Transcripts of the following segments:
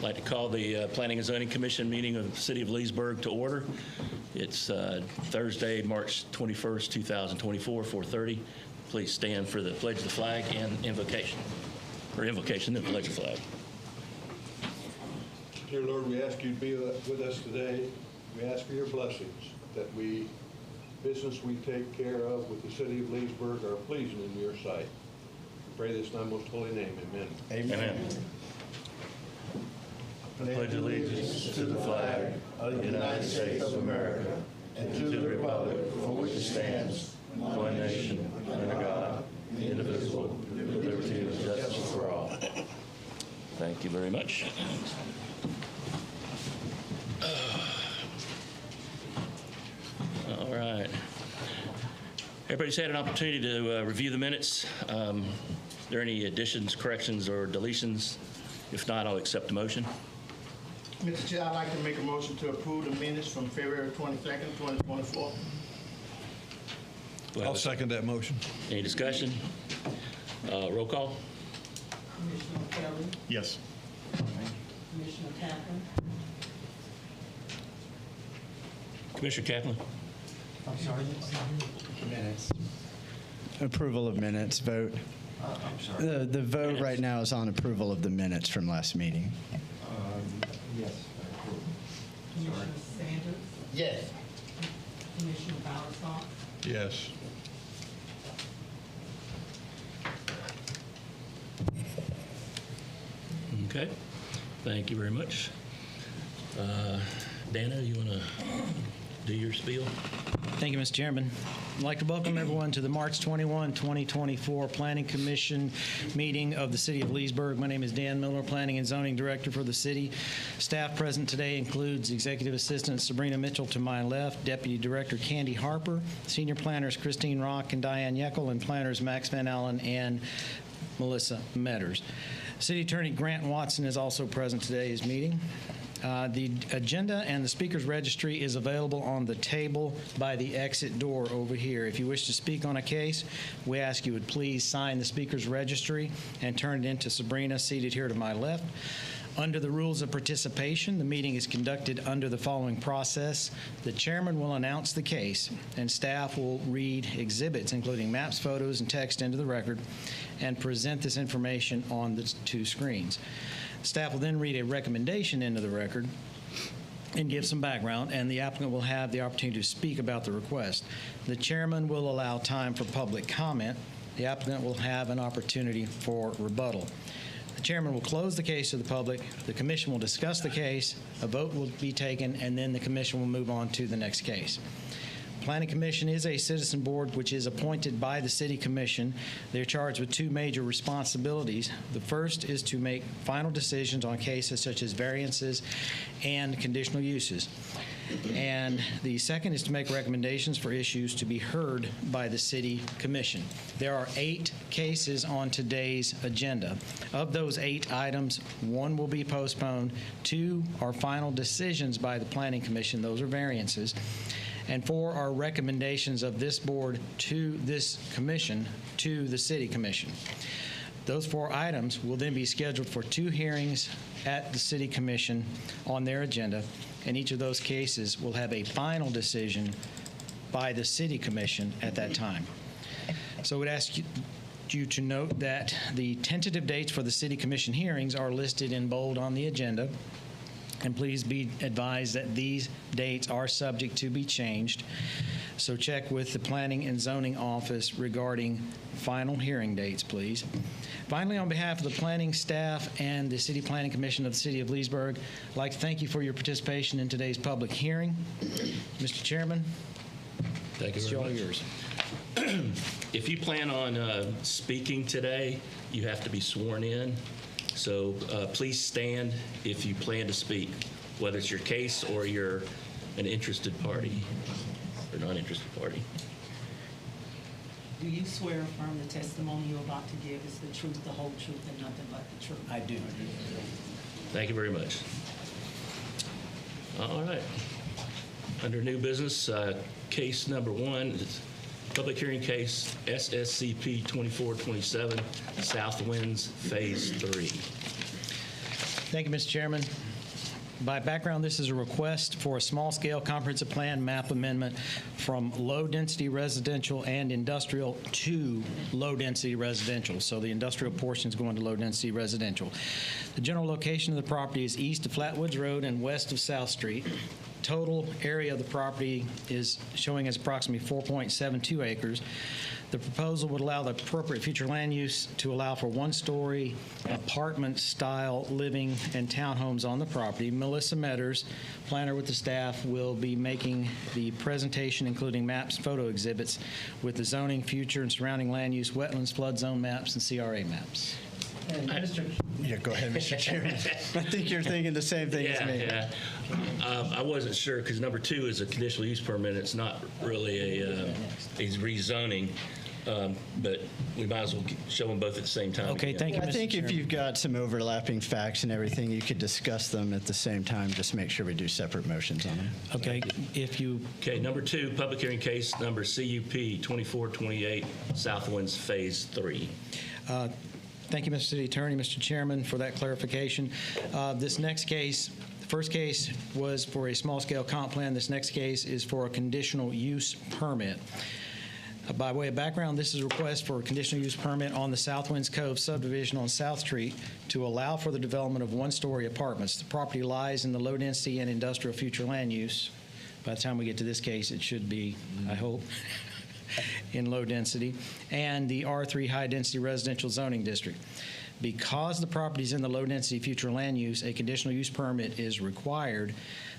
I'd like to call the Planning and Zoning Commission meeting of the City of Leesburg to order. It's Thursday, March 21st, 2024, 4:30. Please stand for the pledge of the flag and invocation. Or invocation, then pledge of the flag. Dear Lord, we ask you to be with us today. We ask for your blessings, that business we take care of with the City of Leesburg are pleasing in your sight. We pray this in thy most holy name. Amen. Amen. I pledge allegiance to the flag of the United States of America and to the republic for which it stands, one nation, under God, indivisible, with liberty and justice for all. Thank you very much. All right. Everybody's had an opportunity to review the minutes. Are there any additions, corrections, or deletions? If not, I'll accept the motion. Mr. Chair, I'd like to make a motion to approve the minutes from February 22nd, 2024. I'll second that motion. Any discussion? Roll call. Commissioner Kelly, Yes. Commissioner Kaplan, Commissioner Kaplan. I'm sorry, Minutes. Approval of minutes, vote. I'm sorry. The vote right now is on approval of the minutes from last meeting. Yes, I approve. Commissioner Sanders, Yes. Commissioner Bowersox, Yes. Okay. Thank you very much. Dana, you want to do your spiel? Thank you, Mr. Chairman. I'd like to welcome everyone to the March 21, 2024 Planning Commission meeting of the City of Leesburg. My name is Dan Miller, Planning and Zoning Director for the city. Staff present today includes Executive Assistant Sabrina Mitchell to my left, Deputy Director Candy Harper, Senior Planners Christine Rock and Diane Yeckel, and Planners Max Van Allen and Melissa Metters. City Attorney Grant Watson is also present at today's meeting. The agenda and the speaker's registry is available on the table by the exit door over here. If you wish to speak on a case, we ask you would please sign the speaker's registry and turn it in to Sabrina, seated here to my left. Under the rules of participation, the meeting is conducted under the following process. The chairman will announce the case, and staff will read exhibits, including maps, photos, and text into the record, and present this information on the two screens. Staff will then read a recommendation into the record and give some background, and the applicant will have the opportunity to speak about the request. The chairman will allow time for public comment. The applicant will have an opportunity for rebuttal. The chairman will close the case to the public. The commission will discuss the case. A vote will be taken, and then the commission will move on to the next case. Planning Commission is a citizen board which is appointed by the City Commission. They're charged with two major responsibilities. The first is to make final decisions on cases such as variances and conditional uses. And the second is to make recommendations for issues to be heard by the City Commission. There are 8 cases on today's agenda. Of those 8 items, 1 will be postponed. 2 are final decisions by the Planning Commission. Those are variances. And 4 are recommendations of this board to this commission, to the City Commission. Those 4 items will then be scheduled for 2 hearings at the City Commission on their agenda, and each of those cases will have a final decision by the City Commission at that time. So I would ask you to note that the tentative dates for the City Commission hearings are listed in bold on the agenda. And please be advised that these dates are subject to be changed. So check with the Planning and Zoning Office regarding final hearing dates, please. Finally, on behalf of the planning staff and the City Planning Commission of the City of Leesburg, I'd like to thank you for your participation in today's public hearing. Mr. Chairman, Thank you it's very all much. yours. If you plan on speaking today, you have to be sworn in. So please stand if you plan to speak, whether it's your case or you're an interested party or non-interested party. do you swear or affirm the testimony you're about to give is the truth, the whole truth, and nothing but the truth? I do. Thank you very much. All right. Under new business, case number 1, public hearing case SSCP 2427, South Winds Phase 3. Thank you, Mr. Chairman. By background, this is a request for a small-scale comprehensive plan map amendment from low-density residential and industrial to low-density residential. So the industrial portion is going to low-density residential. The general location of the property is east of Flatwoods Road and west of South Street. Total area of the property is showing as approximately 4.72 acres. The proposal would allow the appropriate future land use to allow for one-story apartment-style living and townhomes on the property. Melissa Metters, planner with the staff, will be making the presentation, including maps, photo exhibits, with the zoning, future, and surrounding land use, wetlands, flood zone maps, and CRA maps. Yeah, go ahead, Mr. Chairman. I think you're thinking the same thing as me. Yeah. I wasn't sure because number 2 is a conditional use permit. It's not really a rezoning, but we might as well show them both at the same time. Okay, thank you, Mr. I think if Chairman. you've got some overlapping facts and everything, you could discuss them at the same time. Just make sure we do separate motions on them. Okay, if you, Okay, number 2, public hearing case number CUP 2428 Southwinds Phase 3. thank you, Mr. City Attorney, Mr. Chairman, for that clarification. This next case, the first case was for a small-scale comp plan. This next case is for a conditional use permit. By way of background, this is a request for a conditional use permit on the Southwinds Cove subdivision on South Street to allow for the development of one-story apartments. The property lies in the low-density and industrial future land use. By the time we get to this case, it should be, I hope, in low density, and the R3 high-density residential zoning district. Because the property is in the low-density future land use, a conditional use permit is required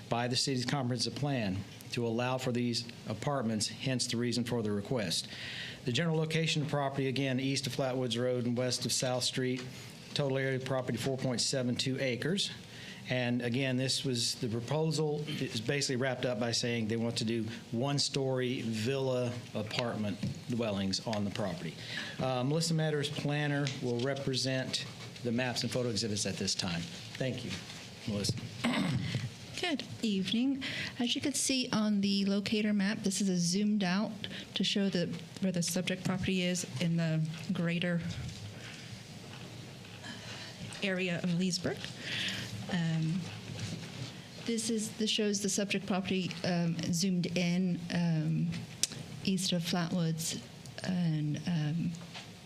by the city's comprehensive plan to allow for these apartments, hence the reason for the request. The general location of the property, again, east of Flatwoods Road and west of South Street. Total area of property, 4.72 acres. And again, this was, the proposal is basically wrapped up by saying they want to do one-story villa apartment dwellings on the property. Melissa Metters, planner, will represent the maps and photo exhibits at this time. Thank you, Melissa. Good evening. As you can see on the locator map, this is a zoomed out to show where the subject property is in the greater area of Leesburg. This shows the subject property zoomed in east of Flatwoods and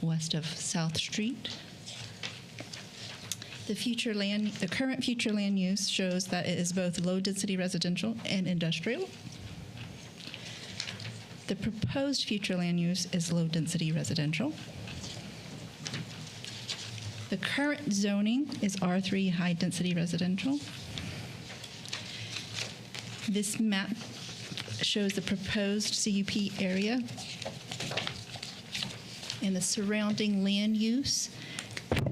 west of South Street. The current future land use shows that it is both low-density residential and industrial. The proposed future land use is low-density residential. The current zoning is R3 high-density residential. This map shows the proposed CUP area and the surrounding land use.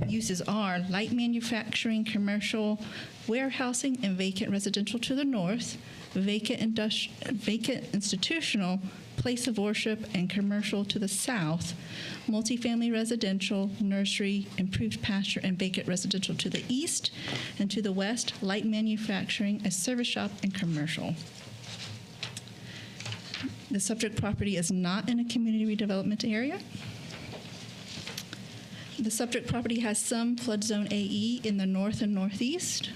Uses are light manufacturing, commercial, warehousing, and vacant residential to the north, vacant institutional, place of worship, and commercial to the south, multifamily residential, nursery, improved pasture, and vacant residential to the east, and to the west, light manufacturing, a service shop, and commercial. The subject property is not in a community redevelopment area. The subject property has some flood zone AE in the north and northeast.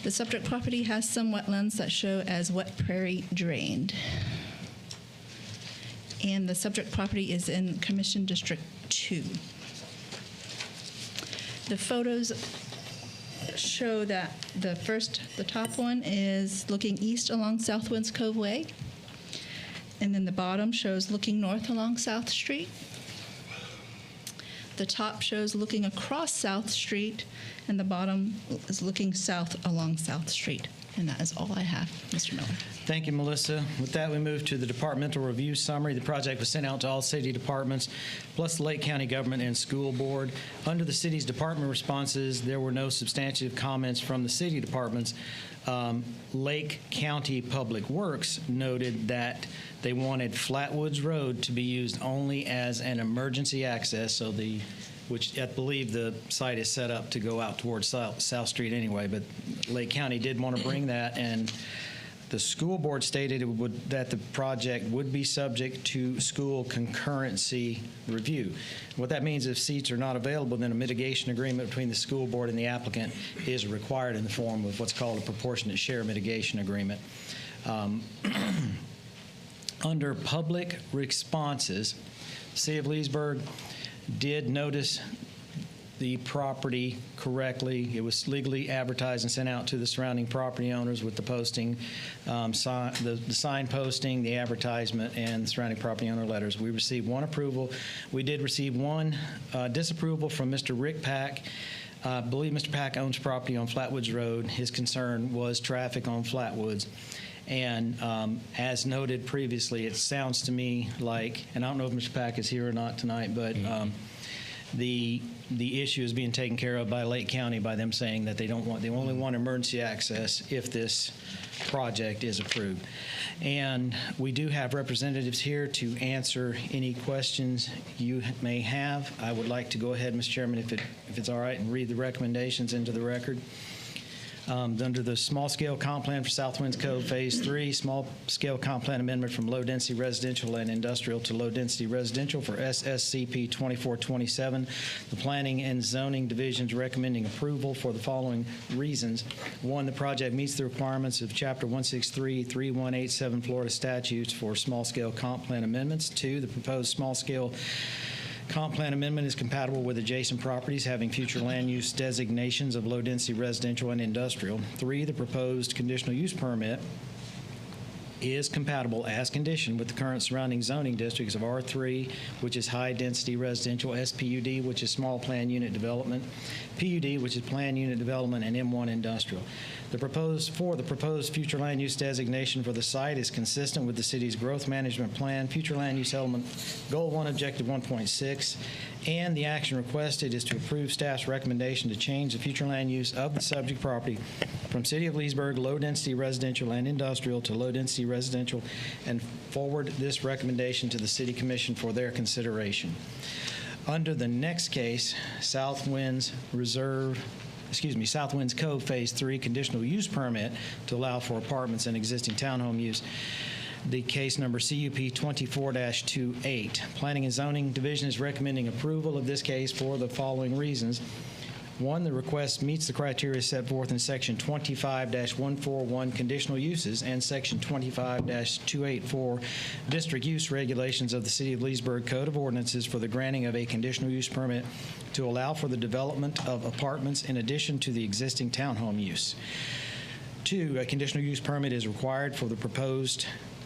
The subject property has some wetlands that show as wet prairie drained. And the subject property is in Commission District 2. The photos show that the top one is looking east along Southwinds Cove Way. And then the bottom shows looking north along South Street. The top shows looking across South Street, and the bottom is looking south along South Street. And that is all I have, Mr. Miller. Thank you, Melissa. With that, we move to the departmental review summary. The project was sent out to all city departments, plus the Lake County Government and School Board. Under the city's department responses, there were no substantive comments from the city departments. Lake County Public Works noted that they wanted Flatwoods Road to be used only as an emergency access, which I believe the site is set up to go out towards South Street anyway, but Lake County did want to bring that, and The school board stated that the project would be subject to school concurrency review. What that means, if seats are not available, then a mitigation agreement between the school board and the applicant is required in the form of what's called a proportionate share mitigation agreement. Under public responses, the City of Leesburg did notice the property correctly. It was legally advertised and sent out to the surrounding property owners with the posting, the sign posting, the advertisement, and the surrounding property owner letters. We received one approval. We did receive one disapproval from Mr. Rick Pack. I believe Mr. Pack owns property on Flatwoods Road. His concern was traffic on Flatwoods. And as noted previously, it sounds to me like, and I don't know if Mr. Pack is here or not tonight, but the issue is being taken care of by Lake County by them saying that they only want emergency access if this project is approved. And we do have representatives here to answer any questions you may have. I would like to go ahead, Mr. Chairman, if it's all right, and read the recommendations into the record. Under the small-scale comp plan for South Winds Cove Phase 3, small-scale comp plan amendment from low-density residential and industrial to low-density residential for SSCP 2427, the Planning and Zoning Division's recommending approval for the following reasons. One, the project meets the requirements of Chapter 163-3187 Florida statutes for small-scale comp plan amendments. Two, the proposed small-scale comp plan amendment is compatible with adjacent properties having future land use designations of low-density residential and industrial. Three, the proposed conditional use permit is compatible as conditioned with the current surrounding zoning districts of R3, which is high-density residential, SPUD, which is small plan unit development, PUD, which is plan unit development, and M1 industrial. The proposed future land use designation for the site is consistent with the city's growth management plan, future land use element, goal 1, objective 1.6, and the action requested is to approve staff's recommendation to change the future land use of the subject property from City of Leesburg low-density residential and industrial to low-density residential, and forward this recommendation to the City Commission for their consideration. Under the next case, South Winds Cove Phase 3 conditional use permit to allow for apartments and existing townhome use. The case number CUP 24-28. Planning and Zoning Division is recommending approval of this case for the following reasons. One, the request meets the criteria set forth in Section 25-141 conditional uses and Section 25-284 district use regulations of the City of Leesburg Code of Ordinances for the granting of a conditional use permit to allow for the development of apartments in addition to the existing townhome use. Two, a conditional use permit is required for the proposed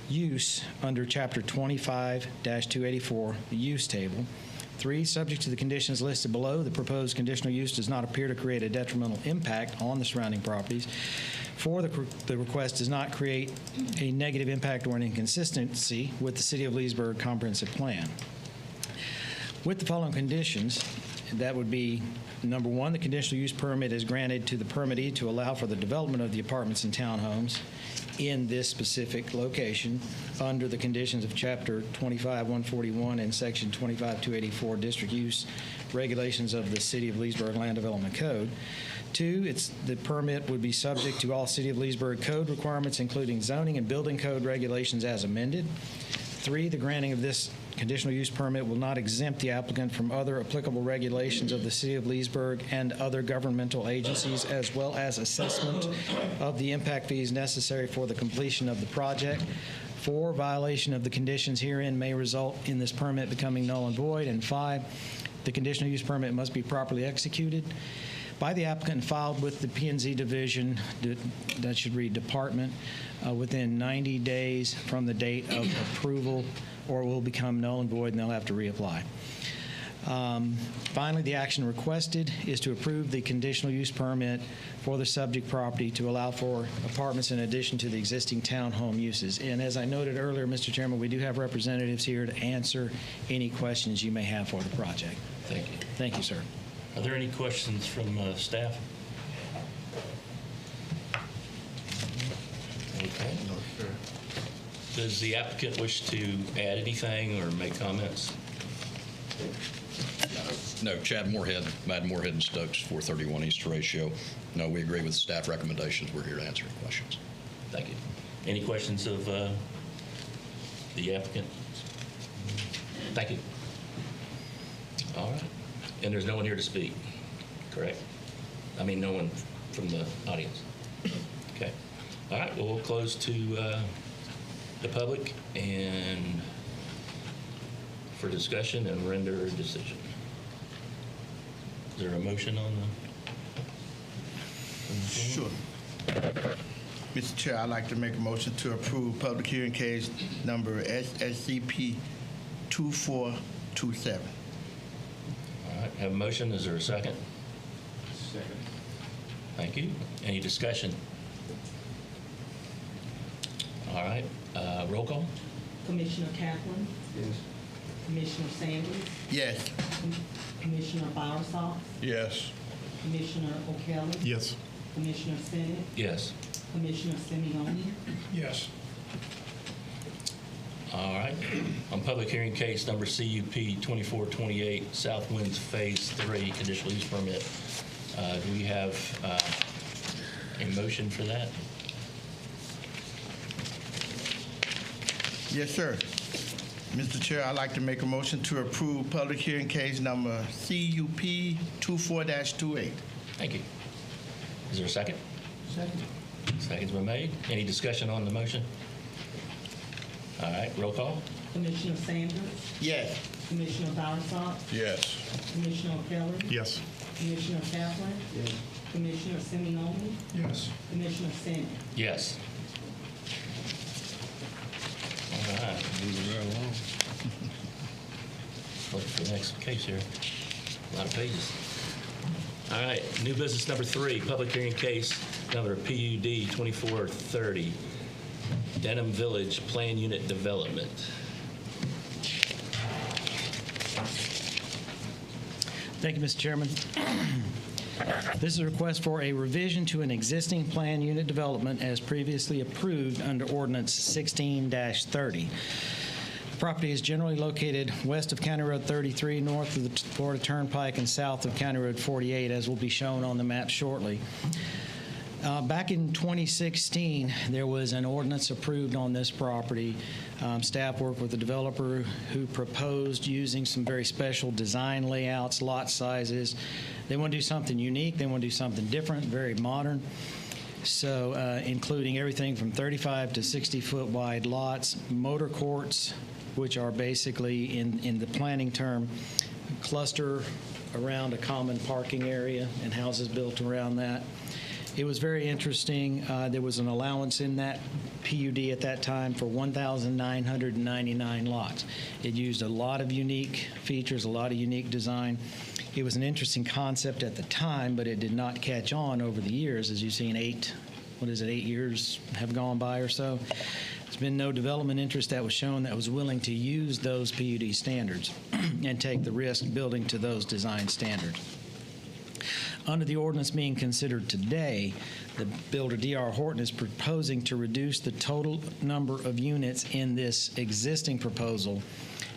use under Chapter 25-284, the use table. Three, subject to the conditions listed below, the proposed conditional use does not appear to create a detrimental impact on the surrounding properties. Four, the request does not create a negative impact or an inconsistency with the City of Leesburg comprehensive plan. With the following conditions, that would be, number one, the conditional use permit is granted to the permittee to allow for the development of the apartments and townhomes in this specific location under the conditions of Chapter 25-141 and Section 25-284 district use regulations of the City of Leesburg Land Development Code. Two, the permit would be subject to all City of Leesburg code requirements, including zoning and building code regulations as amended. Three, the granting of this conditional use permit will not exempt the applicant from other applicable regulations of the City of Leesburg and other governmental agencies, as well as assessment of the impact fees necessary for the completion of the project. Four, violation of the conditions herein may result in this permit becoming null and void. And five, the conditional use permit must be properly executed by the applicant and filed with the P&Z division, that should read department, within 90 days from the date of approval, or it will become null and void and they'll have to reapply. Finally, the action requested is to approve the conditional use permit for the subject property to allow for apartments in addition to the existing townhome uses. And as I noted earlier, Mr. Chairman, we do have representatives here to answer any questions you may have for the project. Thank you. Thank you, sir. Are there any questions from staff? Okay. No, sir. Does the applicant wish to add anything or make comments? No, Chad Moorhead, Madden Moorhead and Stokes, 431 East Horatio. No, we agree with staff recommendations. We're here to answer questions. Thank you. Any questions of the applicant? Thank you. All right. And there's no one here to speak, correct? I mean, no one from the audience. Okay. All right, well, we'll close to the public and for discussion and render a decision. Is there a motion on the Sure. Mr. Chair, I'd like to make a motion to approve public hearing case number SCP 2427. All right, have a motion. Is there a second? Second. Thank you. Any discussion? All right, roll call? Commissioner Kaplan, Yes. Commissioner Sanders, Yes. Commissioner Bowersox, Yes. Commissioner O'Kelly, Yes. Commissioner Sinnott, Yes. Commissioner Simeoni, Yes. All right. On public hearing case number CUP 2428, South Winds Phase 3, conditional use permit, do we have a motion for that? Yes, sir. Mr. Chair, I'd like to make a motion to approve public hearing case number CUP 24-28. Thank you. Is there a second? Second. Second's been made. Any discussion on the motion? All right, roll call? Commissioner Sanders, Yes. Commissioner Bowersox, Yes. Commissioner O'Kelly, Yes. Commissioner Kaplan, Commissioner Simeoni, Yes. Commissioner Sinnott. Yes. All right. Moving right along. Look for the next case here. A lot of pages. All right, new business number 3, public hearing case number PUD 2430, Denham Village Plan Unit Development. Thank you, Mr. Chairman. This is a request for a revision to an existing plan unit development as previously approved under Ordinance 16-30. The property is generally located west of County Road 33, north of the Florida Turnpike, and south of County Road 48, as will be shown on the map shortly. Back in 2016, there was an ordinance approved on this property. Staff worked with the developer who proposed using some very special design layouts, lot sizes. They want to do something unique. They want to do something different, very modern. So including everything from 35 to 60-foot wide lots, motor courts, which are basically, in the planning term, cluster around a common parking area and houses built around that. It was very interesting. There was an allowance in that PUD at that time for 1,999 lots. It used a lot of unique features, a lot of unique design. It was an interesting concept at the time, but it did not catch on over the years. As you've seen, 8 years have gone by or so. There's been no development interest that was shown that was willing to use those PUD standards and take the risk building to those design standards. Under the ordinance being considered today, the builder D.R. Horton is proposing to reduce the total number of units in this existing proposal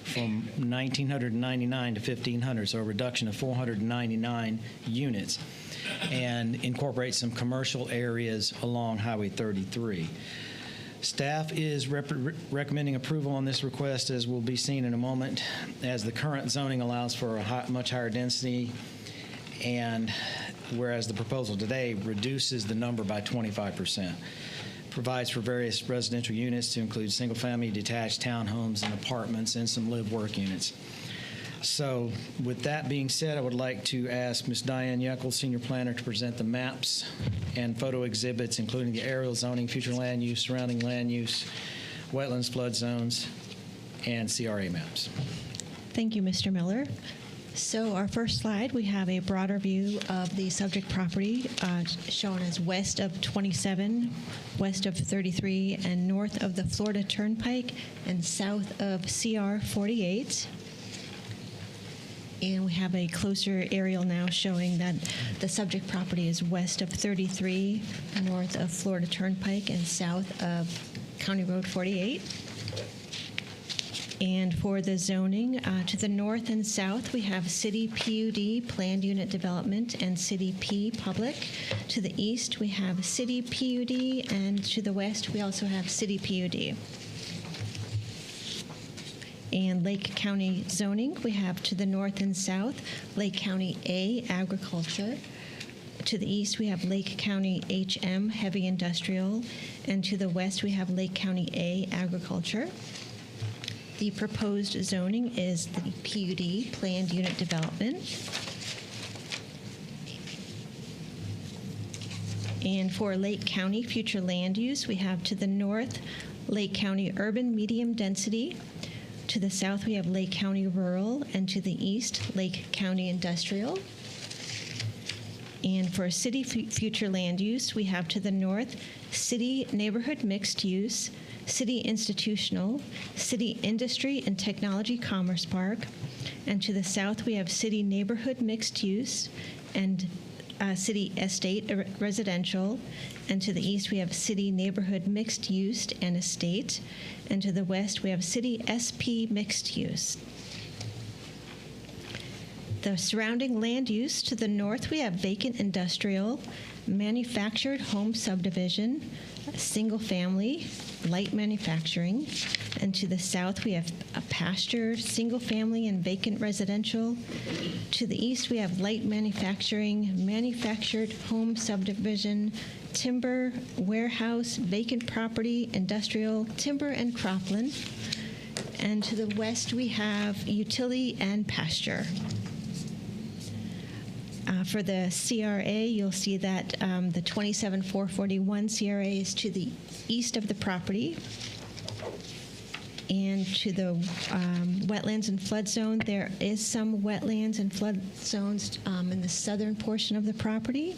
from 1,999 to 1,500, so a reduction of 499 units, and incorporate some commercial areas along Highway 33. Staff is recommending approval on this request, as will be seen in a moment, as the current zoning allows for a much higher density, and whereas the proposal today reduces the number by 25%. Provides for various residential units to include single-family, detached townhomes and apartments, and some live-work units. So with that being said, I would like to ask Ms. Diane Yuckle, Senior Planner, to present the maps and photo exhibits, including the aerial zoning, future land use, surrounding land use, wetlands, flood zones, and CRA maps. Thank you, Mr. Miller. So our first slide, we have a broader view of the subject property shown as west of 27, west of 33, and north of the Florida Turnpike and south of CR 48. And we have a closer aerial now showing that the subject property is west of 33, north of Florida Turnpike, and south of County Road 48. And for the zoning, to the north and south, we have City PUD, Planned Unit Development, and City P, Public. To the east, we have City PUD, and to the west, we also have City PUD. And Lake County zoning, we have to the north and south, Lake County A, Agriculture. To the east, we have Lake County HM, Heavy Industrial. And to the west, we have Lake County A, Agriculture. The proposed zoning is the PUD, Planned Unit Development. And for Lake County future land use, we have to the north, Lake County Urban Medium Density. To the south, we have Lake County Rural, and to the east, Lake County Industrial. And for city future land use, we have to the north, City Neighborhood Mixed Use, City Institutional, City Industry and Technology Commerce Park, and to the south we have City Neighborhood Mixed Use and City Estate Residential, and to the east we have City Neighborhood Mixed Use and Estate, and to the west we have City SP Mixed Use. The surrounding land use, to the north we have vacant industrial, manufactured home subdivision, single family, light manufacturing, and to the south we have a pasture, single family, and vacant residential. To the east we have light manufacturing, manufactured home subdivision, timber, warehouse, vacant property, industrial, timber, and cropland. And to the west we have utility and pasture. For the CRA, you'll see that the 27441 CRA is to the east of the property. And to the wetlands and flood zone, there is some wetlands and flood zones in the southern portion of the property.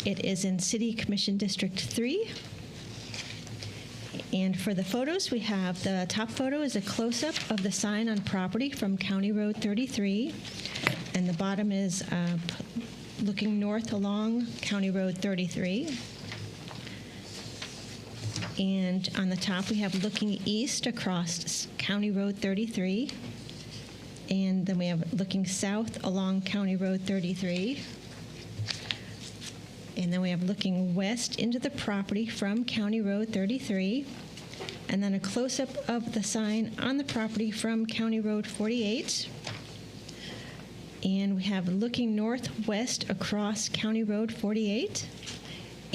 It is in City Commission District 3. And for the photos, we have the top photo is a close-up of the sign on property from County Road 33. And the bottom is looking north along County Road 33. And on the top, we have looking east across County Road 33. And then we have looking south along County Road 33. And then we have looking west into the property from County Road 33. And then a close-up of the sign on the property from County Road 48. And we have looking northwest across County Road 48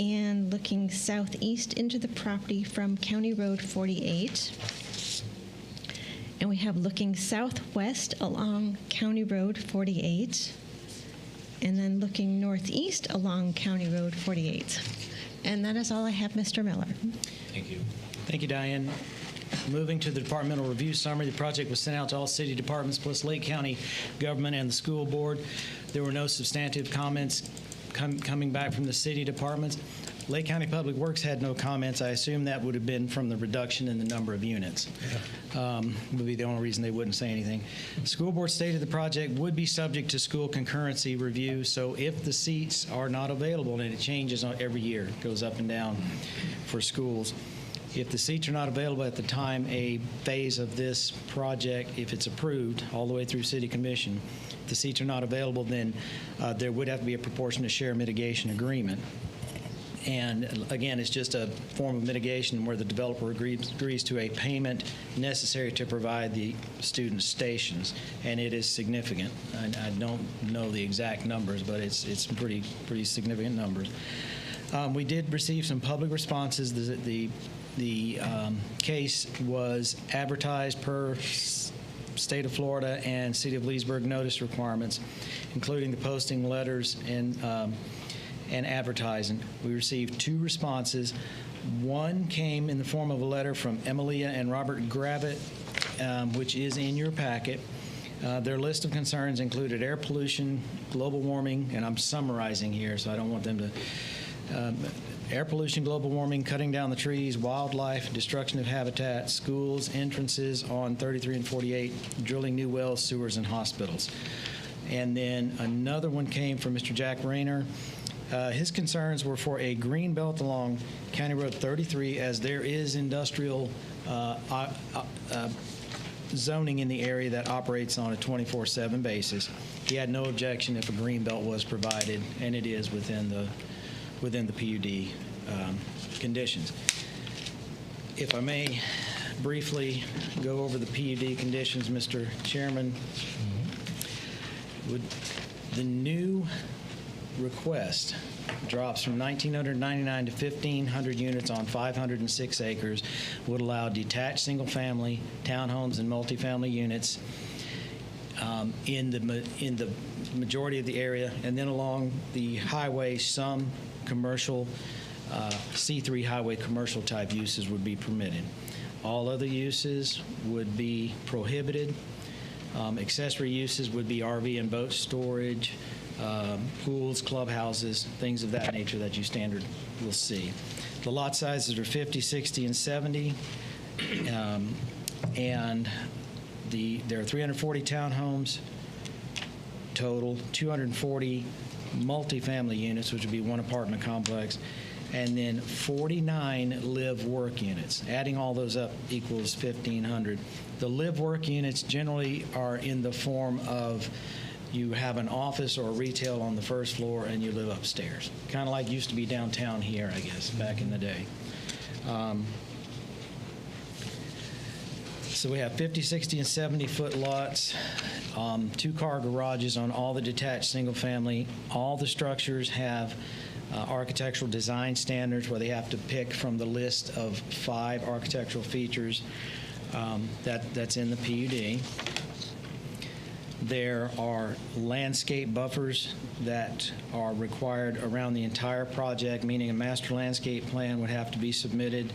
and looking southeast into the property from County Road 48. And we have looking southwest along County Road 48 and then looking northeast along County Road 48. And that is all I have, Mr. Miller. Thank you. Thank you, Diane. Moving to the departmental review summary, the project was sent out to all city departments plus Lake County government and the school board. There were no substantive comments coming back from the city departments. Lake County Public Works had no comments. I assume that would have been from the reduction in the number of units. Would be the only reason they wouldn't say anything. The school board stated the project would be subject to school concurrency review, so if the seats are not available, and it changes every year, it goes up and down for schools. If the seats are not available at the time a phase of this project, if it's approved all the way through City Commission, if the seats are not available, then there would have to be a proportionate share mitigation agreement. And again, it's just a form of mitigation where the developer agrees to a payment necessary to provide the student stations, and it is significant. I don't know the exact numbers, but it's pretty significant numbers. We did receive some public responses. The case was advertised per State of Florida and City of Leesburg notice requirements, including the posting, letters, and advertising. We received 2 responses. One came in the form of a letter from Emilia and Robert Gravitt, which is in your packet. Their list of concerns included air pollution, global warming, and I'm summarizing here, so I don't want them to air pollution, global warming, cutting down the trees, wildlife, destruction of habitat, schools, entrances on 33 and 48, drilling new wells, sewers, and hospitals. And then another one came from Mr. Jack Rayner, His concerns were for a green belt along County Road 33, as there is industrial zoning in the area that operates on a 24/7 basis. He had no objection if a green belt was provided, and it is within the PUD conditions. If I may briefly go over the PUD conditions, Mr. Chairman. The new request drops from 1,999 to 1,500 units on 506 acres, would allow detached single-family, townhomes, and multifamily units in the majority of the area, and then along the highway, some commercial, C3 highway commercial type uses would be permitted. All other uses would be prohibited. Accessory uses would be RV and boat storage, pools, clubhouses, things of that nature that you standard will see. The lot sizes are 50, 60, and 70, and there are 340 townhomes total, 240 multifamily units, which would be one apartment complex, and then 49 live-work units. Adding all those up equals 1,500. The live-work units generally are in the form of you have an office or retail on the first floor and you live upstairs. Kind of like used to be downtown here, I guess, back in the day. So we have 50, 60, and 70-foot lots, two-car garages on all the detached single-family. All the structures have architectural design standards where they have to pick from the list of 5 architectural features that's in the PUD. There are landscape buffers that are required around the entire project, meaning a master landscape plan would have to be submitted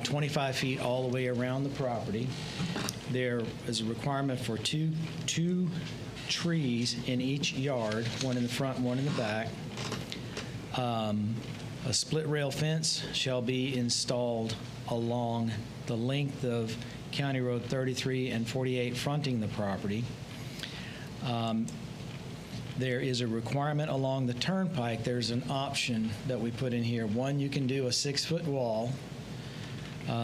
25 feet all the way around the property. There is a requirement for two trees in each yard, one in the front, one in the back. A split rail fence shall be installed along the length of County Road 33 and 48 fronting the property. There is a requirement along the turnpike. There's an option that we put in here. One, you can do a 6-foot wall,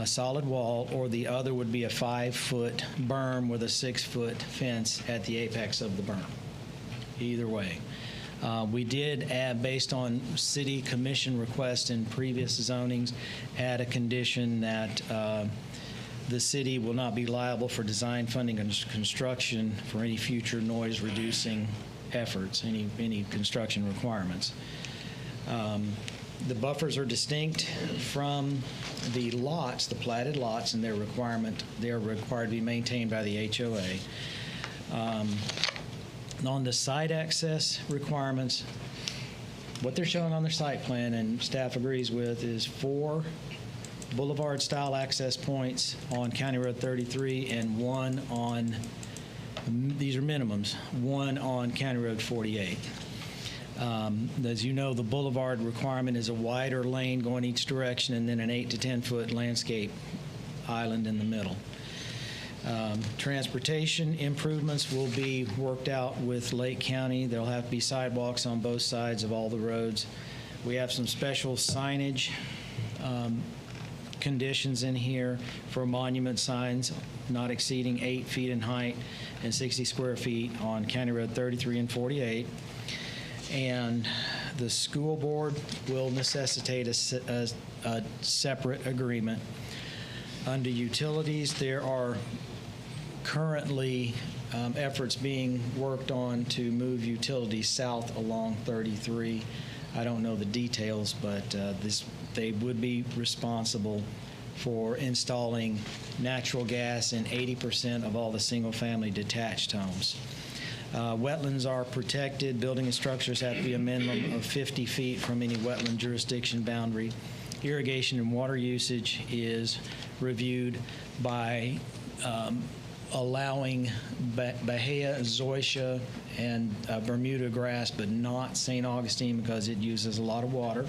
solid wall, or the other would be a 5-foot berm with a 6-foot fence at the apex of the berm. Either way. We did add, based on city commission requests in previous zonings, add a condition that the city will not be liable for design, funding, and construction for any future noise-reducing efforts, any construction requirements. The buffers are distinct from the lots, the platted lots, and they are required to be maintained by the HOA. On the site access requirements, what they're showing on their site plan, and staff agrees with, is 4 boulevard-style access points on County Road 33 and 1 on, these are minimums, 1 on County Road 48. As you know, the boulevard requirement is a wider lane going each direction and then an 8 to 10-foot landscape island in the middle. Transportation improvements will be worked out with Lake County. There'll have to be sidewalks on both sides of all the roads. We have some special signage conditions in here for monument signs not exceeding 8 feet in height and 60 square feet on County Road 33 and 48. And the school board will necessitate a separate agreement. Under utilities, there are currently efforts being worked on to move utilities south along 33. I don't know the details, but they would be responsible for installing natural gas in 80% of all the single-family detached homes. Wetlands are protected. Building and structures have to be a minimum of 50 feet from any wetland jurisdiction boundary. Irrigation and water usage is reviewed by allowing Bahia, zoysia, and Bermuda grass, but not St. Augustine because it uses a lot of water.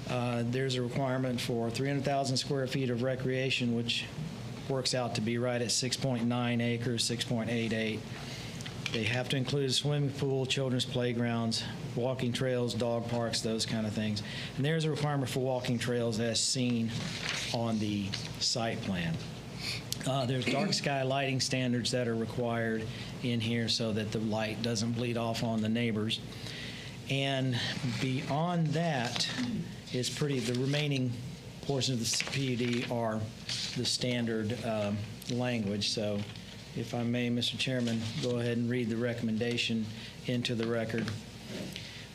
There's a requirement for 300,000 square feet of recreation, which works out to be right at 6.9 acres, 6.88. They have to include a swimming pool, children's playgrounds, walking trails, dog parks, those kind of things. And there's a requirement for walking trails as seen on the site plan. There's dark sky lighting standards that are required in here so that the light doesn't bleed off on the neighbors. And beyond that is the remaining portions of the PUD are the standard language. So if I may, Mr. Chairman, go ahead and read the recommendation into the record.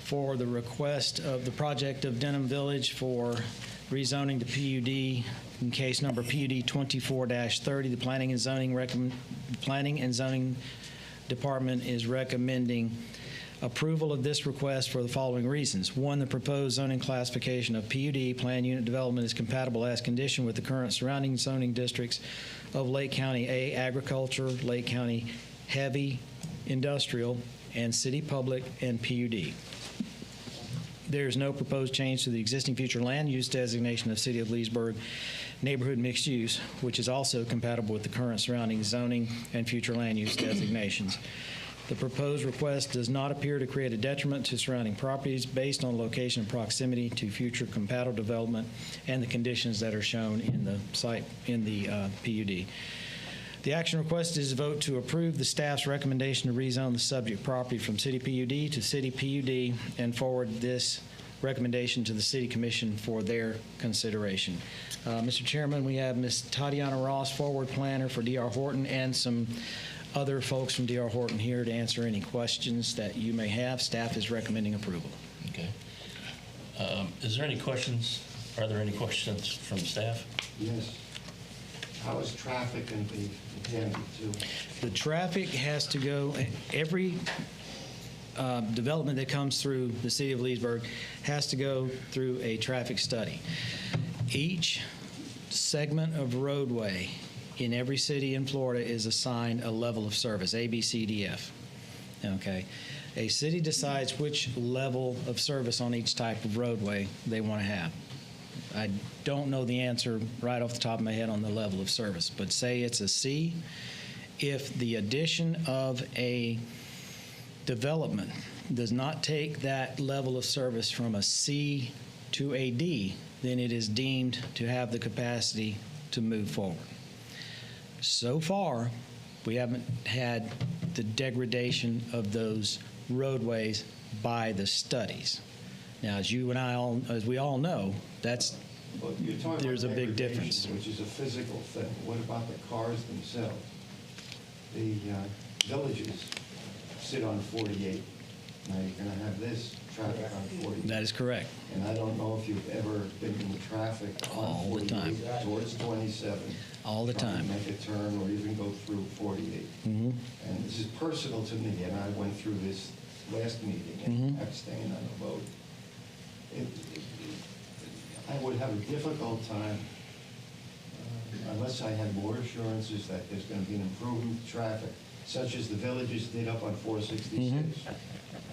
For the request of the project of Denham Village for rezoning to PUD in case number PUD 24-30, the Planning and Zoning Department is recommending approval of this request for the following reasons. One, the proposed zoning classification of PUD plan unit development is compatible as conditioned with the current surrounding zoning districts of Lake County A, agriculture, Lake County heavy industrial, and city public and PUD. There is no proposed change to the existing future land use designation of City of Leesburg neighborhood mixed use, which is also compatible with the current surrounding zoning and future land use designations. The proposed request does not appear to create a detriment to surrounding properties based on location and proximity to future compatible development and the conditions that are shown in the site in the PUD. The action request is a vote to approve the staff's recommendation to rezone the subject property from City PUD to City PUD and forward this recommendation to the City Commission for their consideration. Mr. Chairman, we have Ms. Tatiana Ross, forward planner for D.R. Horton, and some other folks from D.R. Horton here to answer any questions that you may have. Staff is recommending approval. Okay. Is there any questions? Are there any questions from staff? Yes. How is traffic going to be attended to? The traffic has to go, every development that comes through the City of Leesburg has to go through a traffic study. Each segment of roadway in every city in Florida is assigned a level of service, A, B, C, D, F. Okay. A city decides which level of service on each type of roadway they want to have. I don't know the answer right off the top of my head on the level of service, but say it's a C. If the addition of a development does not take that level of service from a C to a D, then it is deemed to have the capacity to move forward. So far, we haven't had the degradation of those roadways by the studies. Now, as you and I all, as we all know, there's a big difference. Which is a physical thing. What about the cars themselves? The villages sit on 48. Now you're going to have this traffic on 48. That is correct. And I don't know if you've ever been in the traffic on 48 towards 27. All the time. Make a turn or even go through 48. Mm-hmm. And this is personal to me, and I went through this last meeting and abstained on the vote. I would have a difficult time unless I had more assurances that there's going to be an improvement in traffic, such as the villages did up on 466,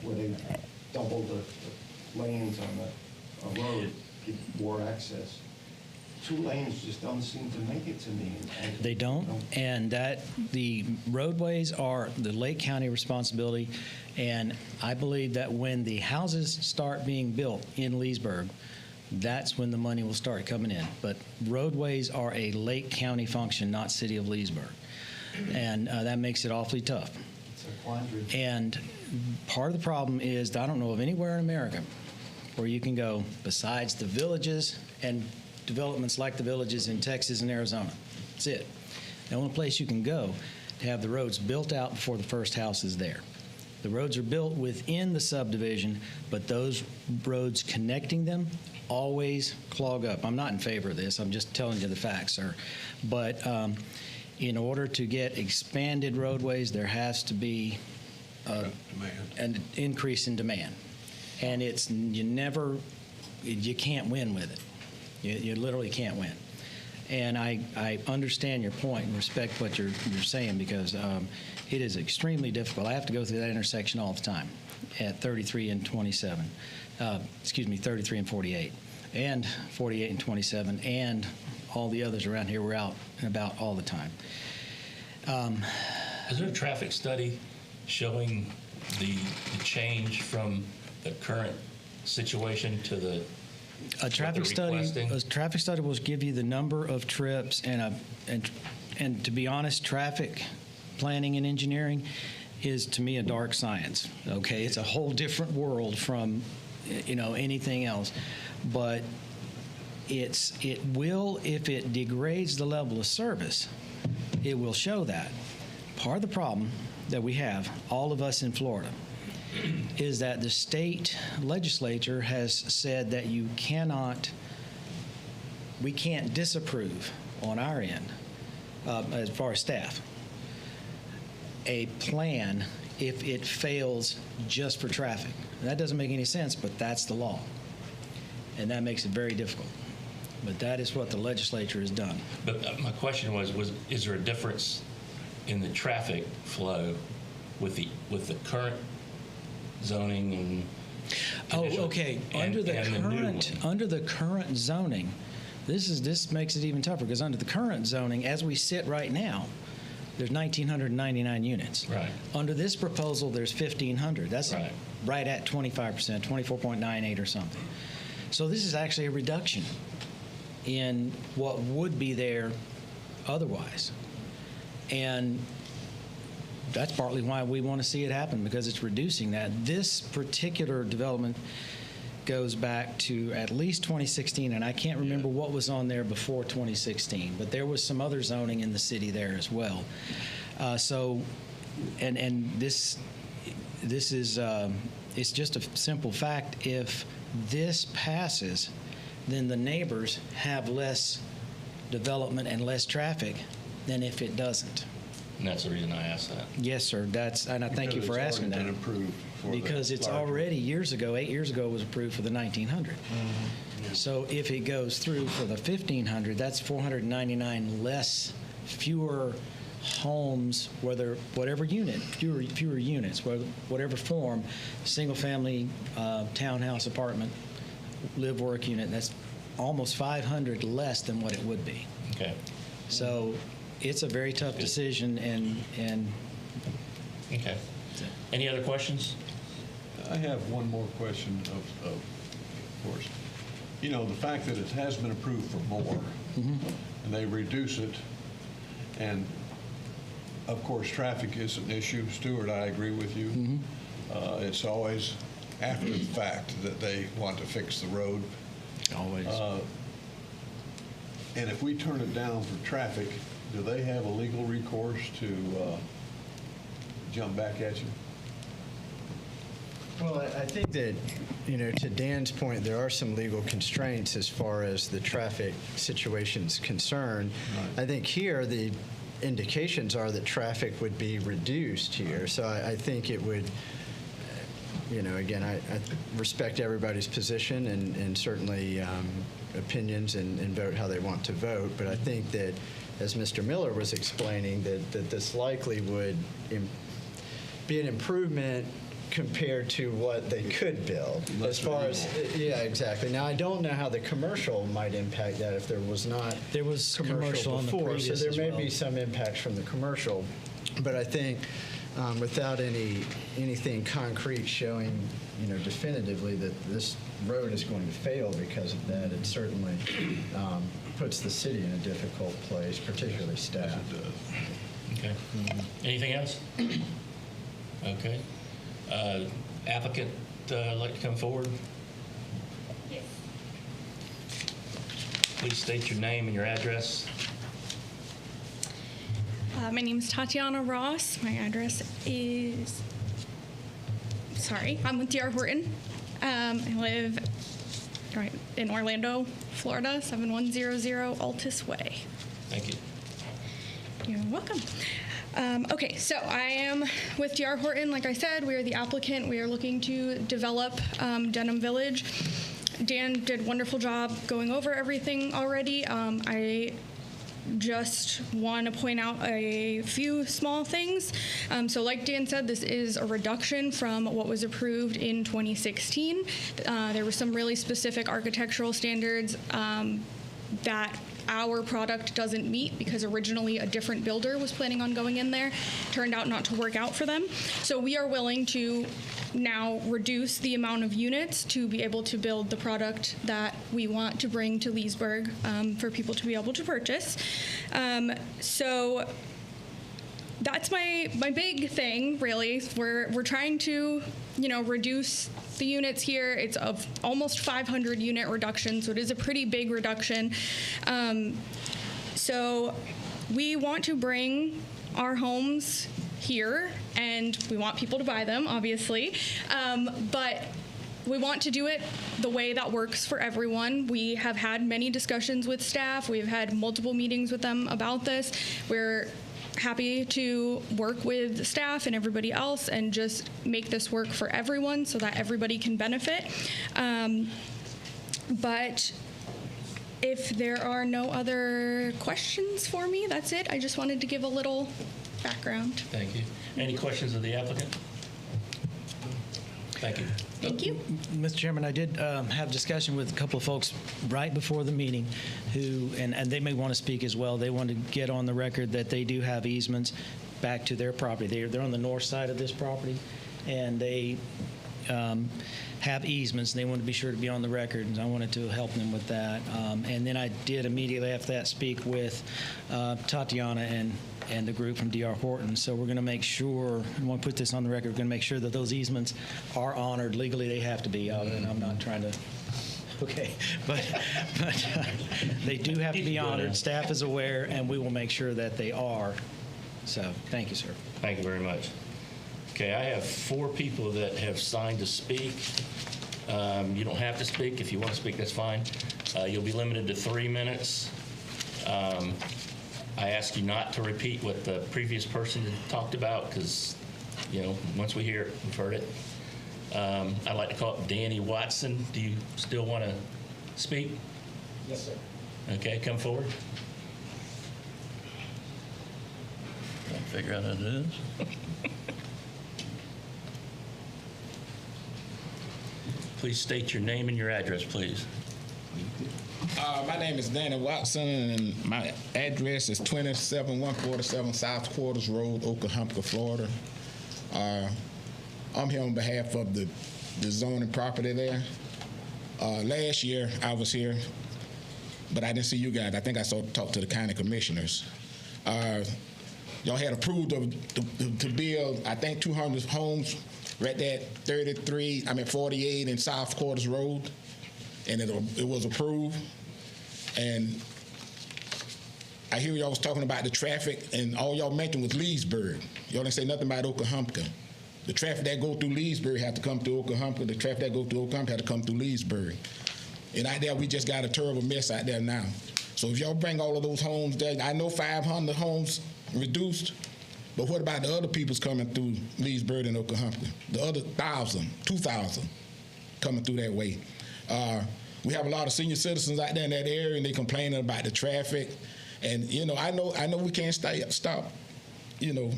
where they doubled the lanes on the road, give more access. 2 lanes just don't seem to make it to me. They don't, and that the roadways are the Lake County responsibility, and I believe that when the houses start being built in Leesburg, that's when the money will start coming in. But roadways are a Lake County function, not City of Leesburg, and that makes it awfully tough. It's a quandary. And part of the problem is I don't know of anywhere in America where you can go besides the villages and developments like the villages in Texas and Arizona. That's it. The only place you can go to have the roads built out before the first house is there. The roads are built within the subdivision, but those roads connecting them always clog up. I'm not in favor of this. I'm just telling you the facts, sir. But in order to get expanded roadways, there has to be an increase in demand. And you can't win with it. You literally can't win. And I understand your point and respect what you're saying, because it is extremely difficult. I have to go through that intersection all the time at 33 and 27. 33 and 48. And 48 and 27. And all the others around here, we're out and about all the time. Is there a traffic study showing the change from the current situation to the A traffic study will give you the number of trips, and to be honest, traffic planning and engineering is, to me, a dark science. Okay, it's a whole different world from anything else, but it will, if it degrades the level of service, it will show that. Part of the problem that we have, all of us in Florida, is that the state legislature has said that we can't disapprove on our end, as far as staff, a plan if it fails just for traffic. And that doesn't make any sense, but that's the law. And that makes it very difficult. But that is what the legislature has done. But my question was is there a difference in the traffic flow with the current zoning and okay. Under the current zoning, this makes it even tougher, because under the current zoning, as we sit right now, there's 1,999 units. Right. Under this proposal, there's 1,500. That's right at 25%, 24.98 or something. So this is actually a reduction in what would be there otherwise. And that's partly why we want to see it happen, because it's reducing that. This particular development goes back to at least 2016, and I can't remember what was on there before 2016, but there was some other zoning in the city there as well. And this is it's just a simple fact. If this passes, then the neighbors have less development and less traffic than if it doesn't. And that's the reason I asked that. Yes, sir. And I thank you for asking that. Because it's already 8 years ago, it was approved for the 1,900. Mm-hmm. So if it goes through for the 1,500, that's 499 less, fewer homes, whatever unit, fewer units, whatever form, single family, townhouse, apartment, live work unit. That's almost 500 less than what it would be. Okay. So it's a very tough decision, and okay. Any other questions? I have one more question of course. The fact that it has been approved for more, and they reduce it, and of course traffic is an issue. Stuart, I agree with you. It's always after the fact that they want to fix the road. Always. And if we turn it down for traffic, do they have a legal recourse to jump back at you? Well, I think that, to Dan's point, there are some legal constraints as far as the traffic situation's concerned. Right. I think here the indications are that traffic would be reduced here. So I think it would, again, I respect everybody's position and certainly opinions and vote how they want to vote. But I think that, as Mr. Miller was explaining, that this likely would be an improvement compared to what they could build. As far as, yeah, exactly. Now, I don't know how the commercial might impact that if there was commercial on before, the previous, so there may be some impacts from the commercial. But I think without anything concrete showing, definitively that this road is going to fail because of that, it certainly puts the city in a difficult place, particularly staff. Yes, it does. Okay. Anything else? Okay. Applicant like to come forward? Yes. Please state your name and your address. My name is Tatiana Ross. My address is, I'm with D.R. Horton. I live right in Orlando, Florida, 7100 Altus Way. Thank you. You're welcome. Okay, so I am with D.R. Horton. Like I said, we are the applicant. We are looking to develop Denham Village. Dan did a wonderful job going over everything already. I just want to point out a few small things. So like Dan said, this is a reduction from what was approved in 2016. There were some really specific architectural standards that our product doesn't meet, because originally a different builder was planning on going in there. Turned out not to work out for them. So we are willing to now reduce the amount of units to be able to build the product that we want to bring to Leesburg for people to be able to purchase. So that's my big thing, really. We're trying to, reduce the units here. It's of almost 500 unit reduction, so it is a pretty big reduction. So we want to bring our homes here, and we want people to buy them, obviously, but we want to do it the way that works for everyone. We have had many discussions with staff. We've had multiple meetings with them about this. We're happy to work with staff and everybody else and just make this work for everyone so that everybody can benefit. But if there are no other questions for me, that's it. I just wanted to give a little background. Thank you. Any questions of the applicant? Thank you. Thank you. Mr. Chairman, I did have discussion with a couple of folks right before the meeting who, and they may want to speak as well, they want to get on the record that they do have easements back to their property. They're on the north side of this property, and they have easements, and they want to be sure to be on the record, and I wanted to help them with that. And then I did immediately after that speak with Tatiana and the group from D.R. Horton. So we're going to make sure, I want to put this on the record, we're going to make sure that those easements are honored. Legally, they have to be, and I'm not trying to, okay, but they do have to be honored. Staff is aware, and we will make sure that they are. So thank you, sir. Thank you very much. Okay, I have 4 people that have signed to speak. You don't have to speak. If you want to speak, that's fine. You'll be limited to 3 minutes. I ask you not to repeat what the previous person talked about because, once we hear it, we've heard it. I'd like to call up Danny Watson. Do you still want to speak? Yes, sir. Okay, come forward. Trying to figure out how to do this. Please state your name and your address, please. My name is Danny Watson, and my address is 27147 South Quarters Road, Oklahompka, Florida. I'm here on behalf of the zoning property there. Last year, I was here, but I didn't see you guys. I think I talked to the county commissioners. Y'all had approved to build, I think, 200 homes right there at 48 in South Quarters Road, and it was approved. And I hear y'all was talking about the traffic, and all y'all mentioned was Leesburg. Y'all didn't say nothing about Oklahompka. The traffic that go through Leesburg had to come through Oklahompka. The traffic that go through Oklahompka had to come through Leesburg. And out there, we just got a terrible mess out there now. So if y'all bring all of those homes there, I know 500 homes reduced, but what about the other people's coming through Leesburg and Oklahompka? The other 1,000, 2,000 coming through that way. We have a lot of senior citizens out there in that area, and they complaining about the traffic. And I know we can't stop. What you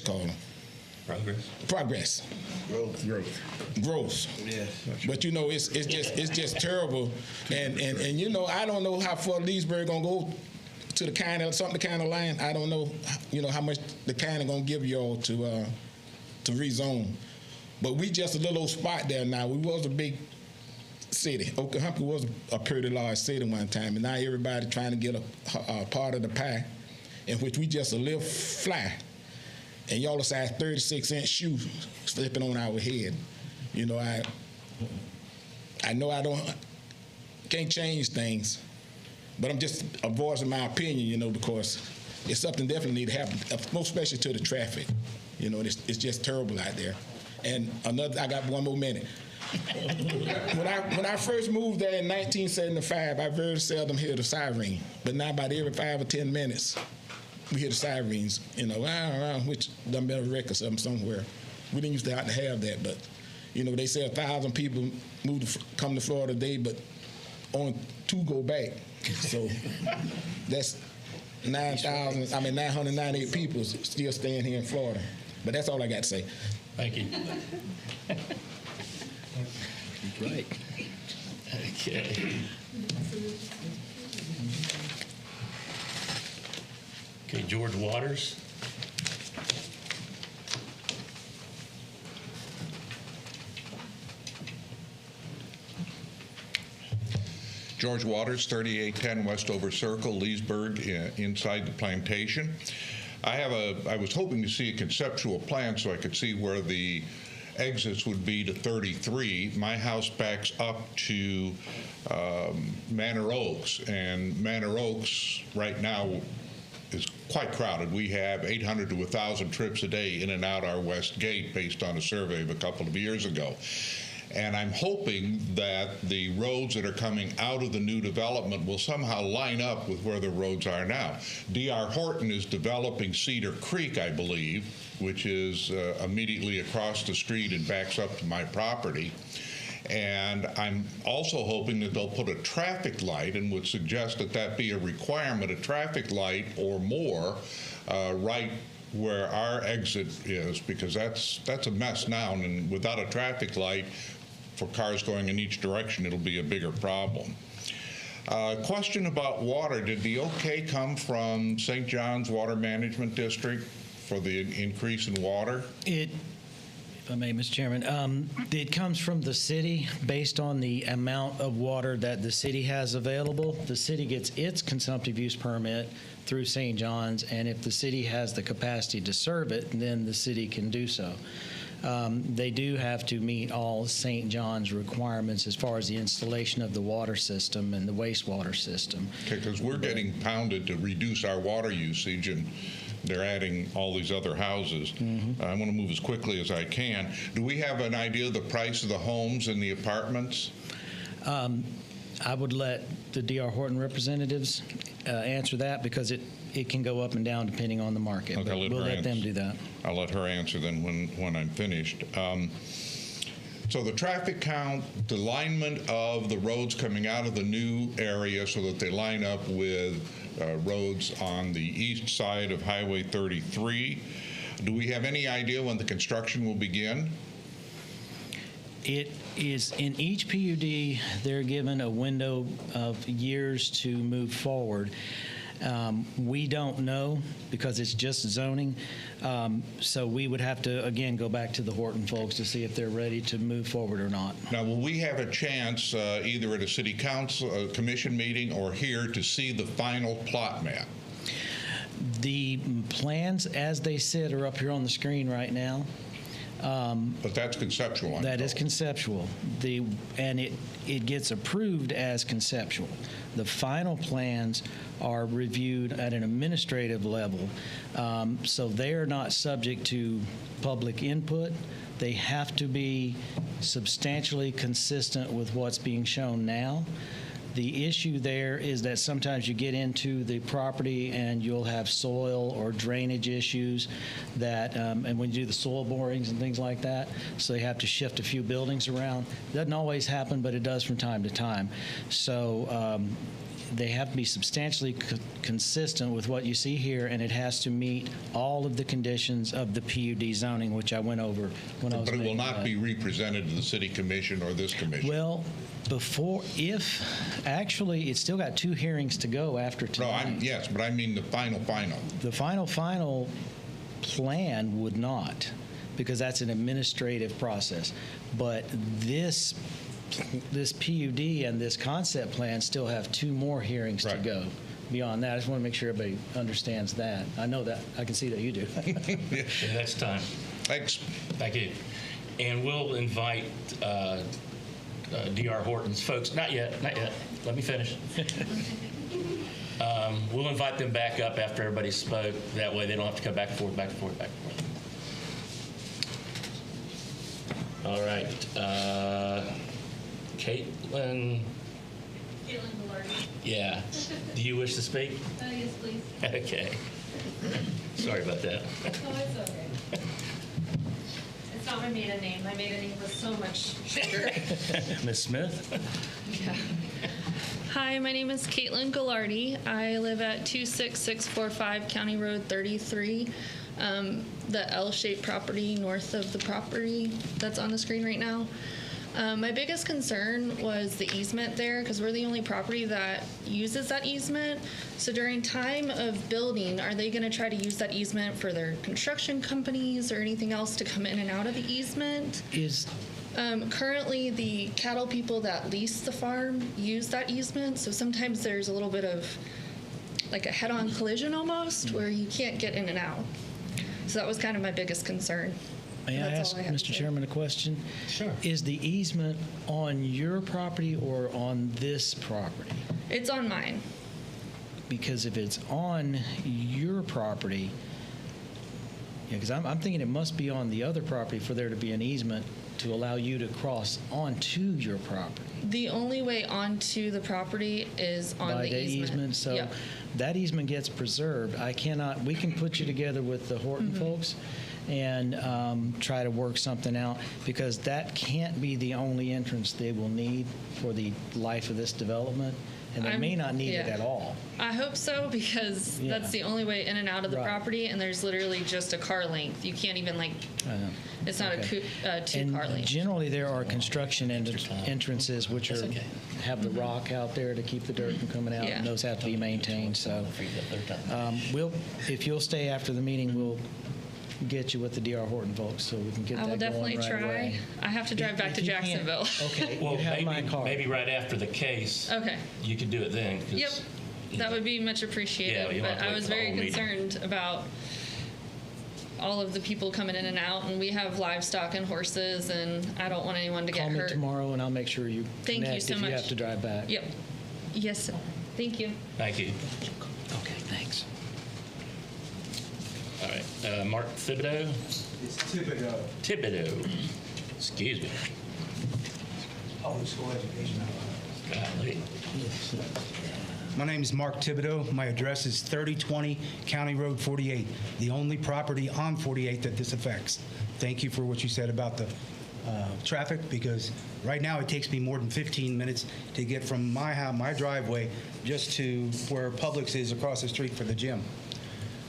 call them? Progress. Growth. Yes. But it's just terrible. And I don't know how far Leesburg gonna go to the county or something, the county line. I don't know, how much the county gonna give y'all to rezone. But we just a little old spot there now. We was a big city. Oklahompka was a pretty large city one time, and now everybody trying to get a part of the pie, in which we just a little fly. And y'all a size 36-inch shoe slipping on our head. I know I can't change things, but I'm just voicing my opinion, because it's something definitely need to happen, most especially to the traffic. It's just terrible out there. And I got one more minute. When I first moved there in 1975, I very seldom hear the siren, but now about every 5 or 10 minutes, we hear the sirens, which done been a wreck or something somewhere. We didn't used to have that, but they say 1,000 people come to Florida a day, but only 2 go back. So that's 998 people still staying here in Florida. But that's all I got to say. Thank you. Right. Okay. Okay, George Waters. George Waters, 3810 Westover Circle, Leesburg, inside the plantation. I was hoping to see a conceptual plan so I could see where the exits would be to 33. My house backs up to Manor Oaks, and Manor Oaks right now is quite crowded. We have 800 to 1,000 trips a day in and out our west gate based on a survey of a couple of years ago. And I'm hoping that the roads that are coming out of the new development will somehow line up with where the roads are now. D.R. Horton is developing Cedar Creek, I believe, which is immediately across the street and backs up to my property. And I'm also hoping that they'll put a traffic light, and would suggest that that be a requirement, a traffic light or more, right where our exit is, because that's a mess now, and without a traffic light for cars going in each direction, it'll be a bigger problem. Question about water. Did the okay come from St. John's Water Management District for the increase in water? If I may, Mr. Chairman, it comes from the city based on the amount of water that the city has available. The city gets its consumptive use permit through St. John's, and if the city has the capacity to serve it, then the city can do so. They do have to meet all St. John's requirements as far as the installation of the water system and the wastewater system. Okay, because we're getting pounded to reduce our water usage, and they're adding all these other houses. I want to move as quickly as I can. Do we have an idea of the price of the homes and the apartments? I would let the D.R. Horton representatives answer that, because it can go up and down depending on the market. Okay, but we'll let them do that. I'll let her answer then when I'm finished. So the traffic count, the alignment of the roads coming out of the new area so that they line up with roads on the east side of Highway 33. Do we have any idea when the construction will begin? It is in each PUD, they're given a window of years to move forward. We don't know, because it's just zoning. So we would have to, again, go back to the Horton folks to see if they're ready to move forward or not. Now, will we have a chance, either at a city council commission meeting or here, to see the final plot map? The plans as they sit are up here on the screen right now. But that's conceptual. That is conceptual. And it gets approved as conceptual. The final plans are reviewed at an administrative level, so they are not subject to public input. They have to be substantially consistent with what's being shown now. The issue there is that sometimes you get into the property and you'll have soil or drainage issues that, and when you do the soil borings and things like that, so they have to shift a few buildings around. Doesn't always happen, but it does from time to time. So they have to be substantially consistent with what you see here, and it has to meet all of the conditions of the PUD zoning, which I went over when I was But it will making not that. be represented to the city commission or this commission? Well, actually, it's still got 2 hearings to go after tonight. No, yes, but I mean the final. The final plan would not, because that's an administrative process. But this PUD and this concept plan still have 2 more hearings to go. Beyond that, I just want to make sure everybody understands that. I know that. I can see that you do. And that's time. Thanks. Thank you. And we'll invite D.R. Horton's folks. Not yet. Let me finish. We'll invite them back up after everybody spoke. That way they don't have to come back and forth, back and forth, back and forth. All right. Caitlin. Caitlin Gillardy. Yeah. Do you wish to speak? Yes, please. Okay. Sorry about that. Oh, it's okay. It's not my maiden name. My maiden name was so much shorter. Ms. Smith? Yeah. Hi, my name is Caitlin Gillardy. I live at 26645 County Road 33, the L-shaped property north of the property that's on the screen right now. My biggest concern was the easement there because we're the only property that uses that easement. So during time of building, are they going to try to use that easement for their construction companies or anything else to come in and out of the easement? Currently, the cattle people that lease the farm use that easement. So sometimes there's a little bit of like a head-on collision almost where you can't get in and out. So that was kind of my biggest concern. May I ask, Mr. Chairman, a question? Sure. Is the easement on your property or on this property? It's on mine. Because if it's on your property, yeah, because I'm thinking it must be on the other property for there to be an easement to allow you to cross onto your property. The only way onto the property is on By the easement. So Yep. that easement gets preserved. We can put you together with the Horton folks and try to work something out, because that can't be the only entrance they will need for the life of this development, and they may not need it at all. I hope so, because that's the only way in and out of the property, and there's literally just a car length. You can't even it's not a two-car length. Generally, there are construction entrances which have the rock out there to keep the dirt from coming out, and those have to be maintained. So, if you'll stay after the meeting, we'll get you with the DR Horton folks so we can get that going right away. I will definitely try. I have to drive back to Jacksonville. Okay, well, you have my car. Maybe right after the case. Okay. You could do it then. Yep. That would be much appreciated. Yeah, but I was very concerned about all of the people coming in and out, and we have livestock and horses, and I don't want anyone to get hurt. Call me tomorrow, and I'll make sure you Thank connect you so if much. you have to drive back. Yep. Yes, sir. Thank you. Thank you. Okay, thanks. All right. Mark Thibodeau? It's Thibodeau. Thibodeau. Excuse me. Public school education. Golly. My name is Mark Thibodeau. My address is 3020 County Road 48, the only property on 48 that this affects. Thank you for what you said about the traffic, because right now it takes me more than 15 minutes to get from my house, my driveway, just to where Publix is across the street for the gym.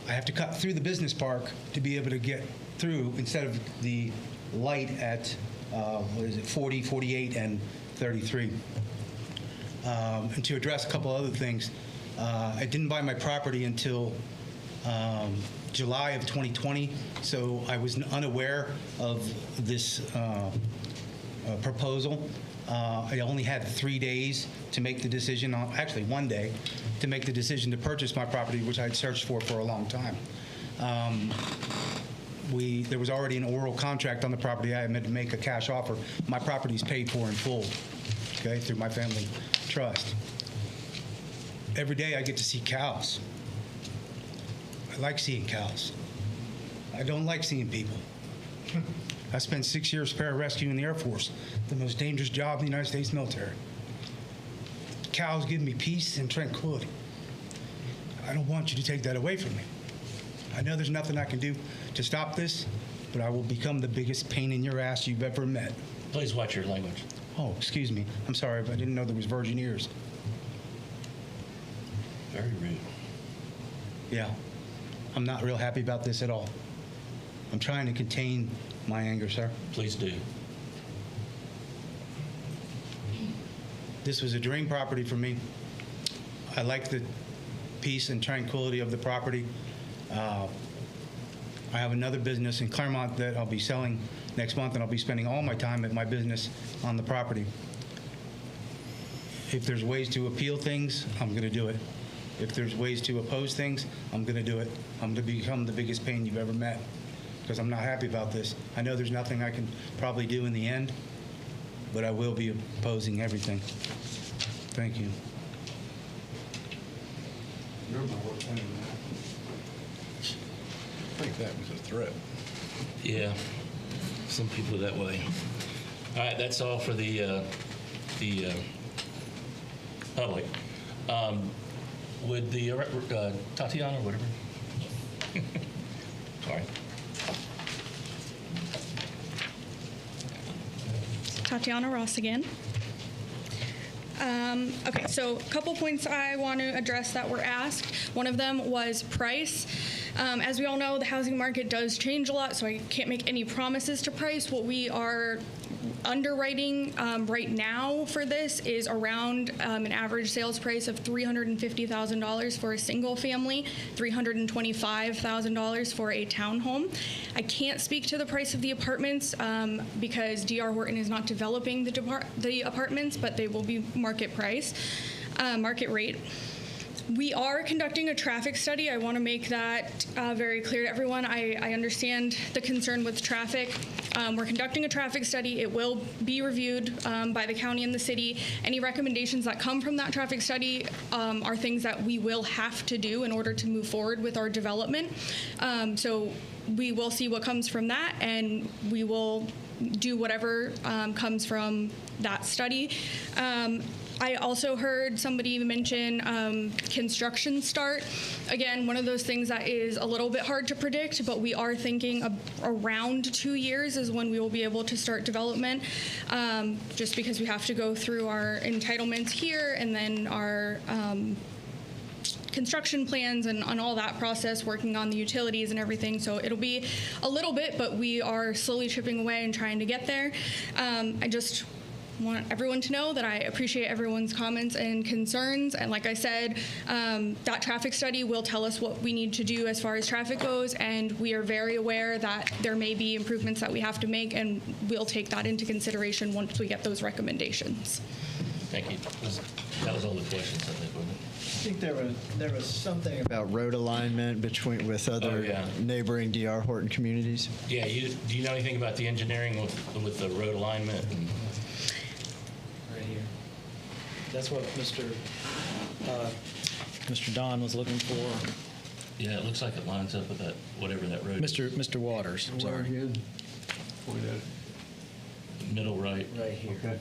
I have to cut through the business park to be able to get through instead of the light at, 40, 48, and 33. And to address a couple other things, I didn't buy my property until July of 2020, so I was unaware of this proposal. I only had 3 days to make the decision, actually 1 day, to make the decision to purchase my property, which I had searched for a long time. There was already an oral contract on the property. I had meant to make a cash offer. My property's paid for in full, okay, through my family trust. Every day I get to see cows. I like seeing cows. I don't like seeing people. I spent 6 years pararescue in the Air Force, the most dangerous job in the United States military. Cows give me peace and tranquility. I don't want you to take that away from me. I know there's nothing I can do to stop this, but I will become the biggest pain in your ass you've ever met. Please watch your language. Oh, excuse me. I'm sorry, but I didn't know there was virgin ears. Very rude. Yeah. I'm not real happy about this at all. I'm trying to contain my anger, sir. Please do. This was a dream property for me. I like the peace and tranquility of the property. I have another business in Claremont that I'll be selling next month, and I'll be spending all my time at my business on the property. If there's ways to appeal things, I'm going to do it. If there's ways to oppose things, I'm going to do it. I'm going to become the biggest pain you've ever met, because I'm not happy about this. I know there's nothing I can probably do in the end, but I will be opposing everything. Thank you. You're my worst enemy. I think that was a threat. Yeah, some people are that way. All right, that's all for the public. Would the Tatiana or whatever? Sorry. Tatiana Ross again. Okay, so a couple points I want to address that were asked. One of them was price. As we all know, the housing market does change a lot, so I can't make any promises to price. What we are underwriting right now for this is around an average sales price of $350,000 for a single family, $325,000 for a townhome. I can't speak to the price of the apartments because D.R. Horton is not developing the apartments, but they will be market price, market rate. We are conducting a traffic study. I want to make that very clear to everyone. I understand the concern with traffic. We're conducting a traffic study. It will be reviewed by the county and the city. Any recommendations that come from that traffic study are things that we will have to do in order to move forward with our development. So we will see what comes from that, and we will do whatever comes from that study. I also heard somebody mention construction start. Again, one of those things that is a little bit hard to predict, but we are thinking around 2 years is when we will be able to start development, just because we have to go through our entitlements here and then our construction plans and on all that process, working on the utilities and everything. So it'll be a little bit, but we are slowly chipping away and trying to get there. I just want everyone to know that I appreciate everyone's comments and concerns. And like I said, that traffic study will tell us what we need to do as far as traffic goes. And we are very aware that there may be improvements that we have to make, and we'll take that into consideration once we get those recommendations. Thank you. That was all the questions, I think, wasn't it? I think there was something about road alignment with other neighboring D.R. Horton communities. Yeah, do you know anything about the engineering with the road alignment? Right here. That's what Mr. Don was looking for. Yeah, it looks like it lines up with that, whatever that road is. Mr. Waters, I'm sorry. Middle right. Right here. Okay.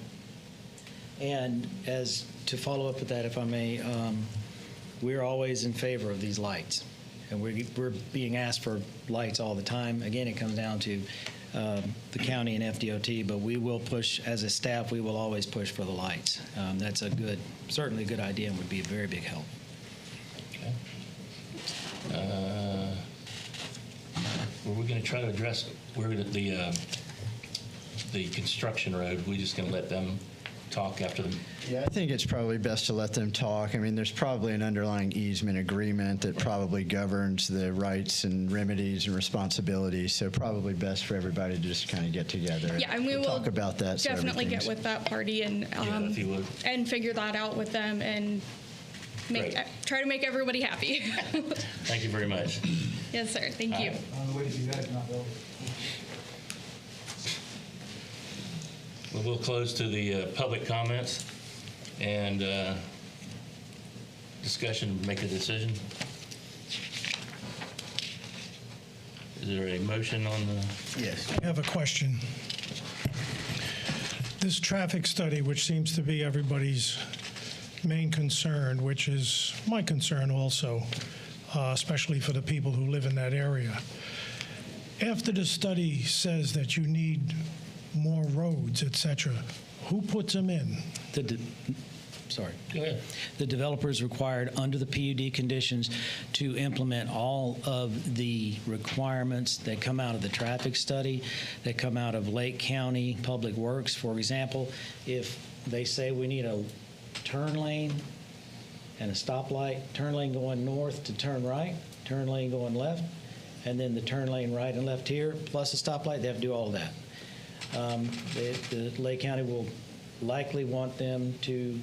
And as to follow up with that, if I may, we're always in favor of these lights. And we're being asked for lights all the time. Again, it comes down to the county and FDOT, but we will push, as a staff, we will always push for the lights. That's certainly a good idea and would be a very big help. Okay. Were we going to try to address the construction road? We're just going to let them talk after them? Yeah, I think it's probably best to let them talk. I mean, there's probably an underlying easement agreement that probably governs the rights and remedies and responsibilities. So probably best for everybody to just kind of get together. Yeah, and we will talk about that. Definitely get with that party and and figure that out with them and try to make everybody happy. Thank you very much. Yes, sir. Thank you. On the way to do that, not really. Well, we'll close to the public comments and discussion, make a decision. Is there a motion on the? Yes. I have a question. This traffic study, which seems to be everybody's main concern, which is my concern also, especially for the people who live in that area. After the study says that you need more roads, etc., who puts them in? Sorry. Go ahead. The developer is required under the PUD conditions to implement all of the requirements that come out of the traffic study, that come out of Lake County Public Works. For example, if they say we need a turn lane and a stoplight, turn lane going north to turn right, turn lane going left, and then the turn lane right and left here, plus a stoplight, they have to do all of that. The Lake County will likely want them to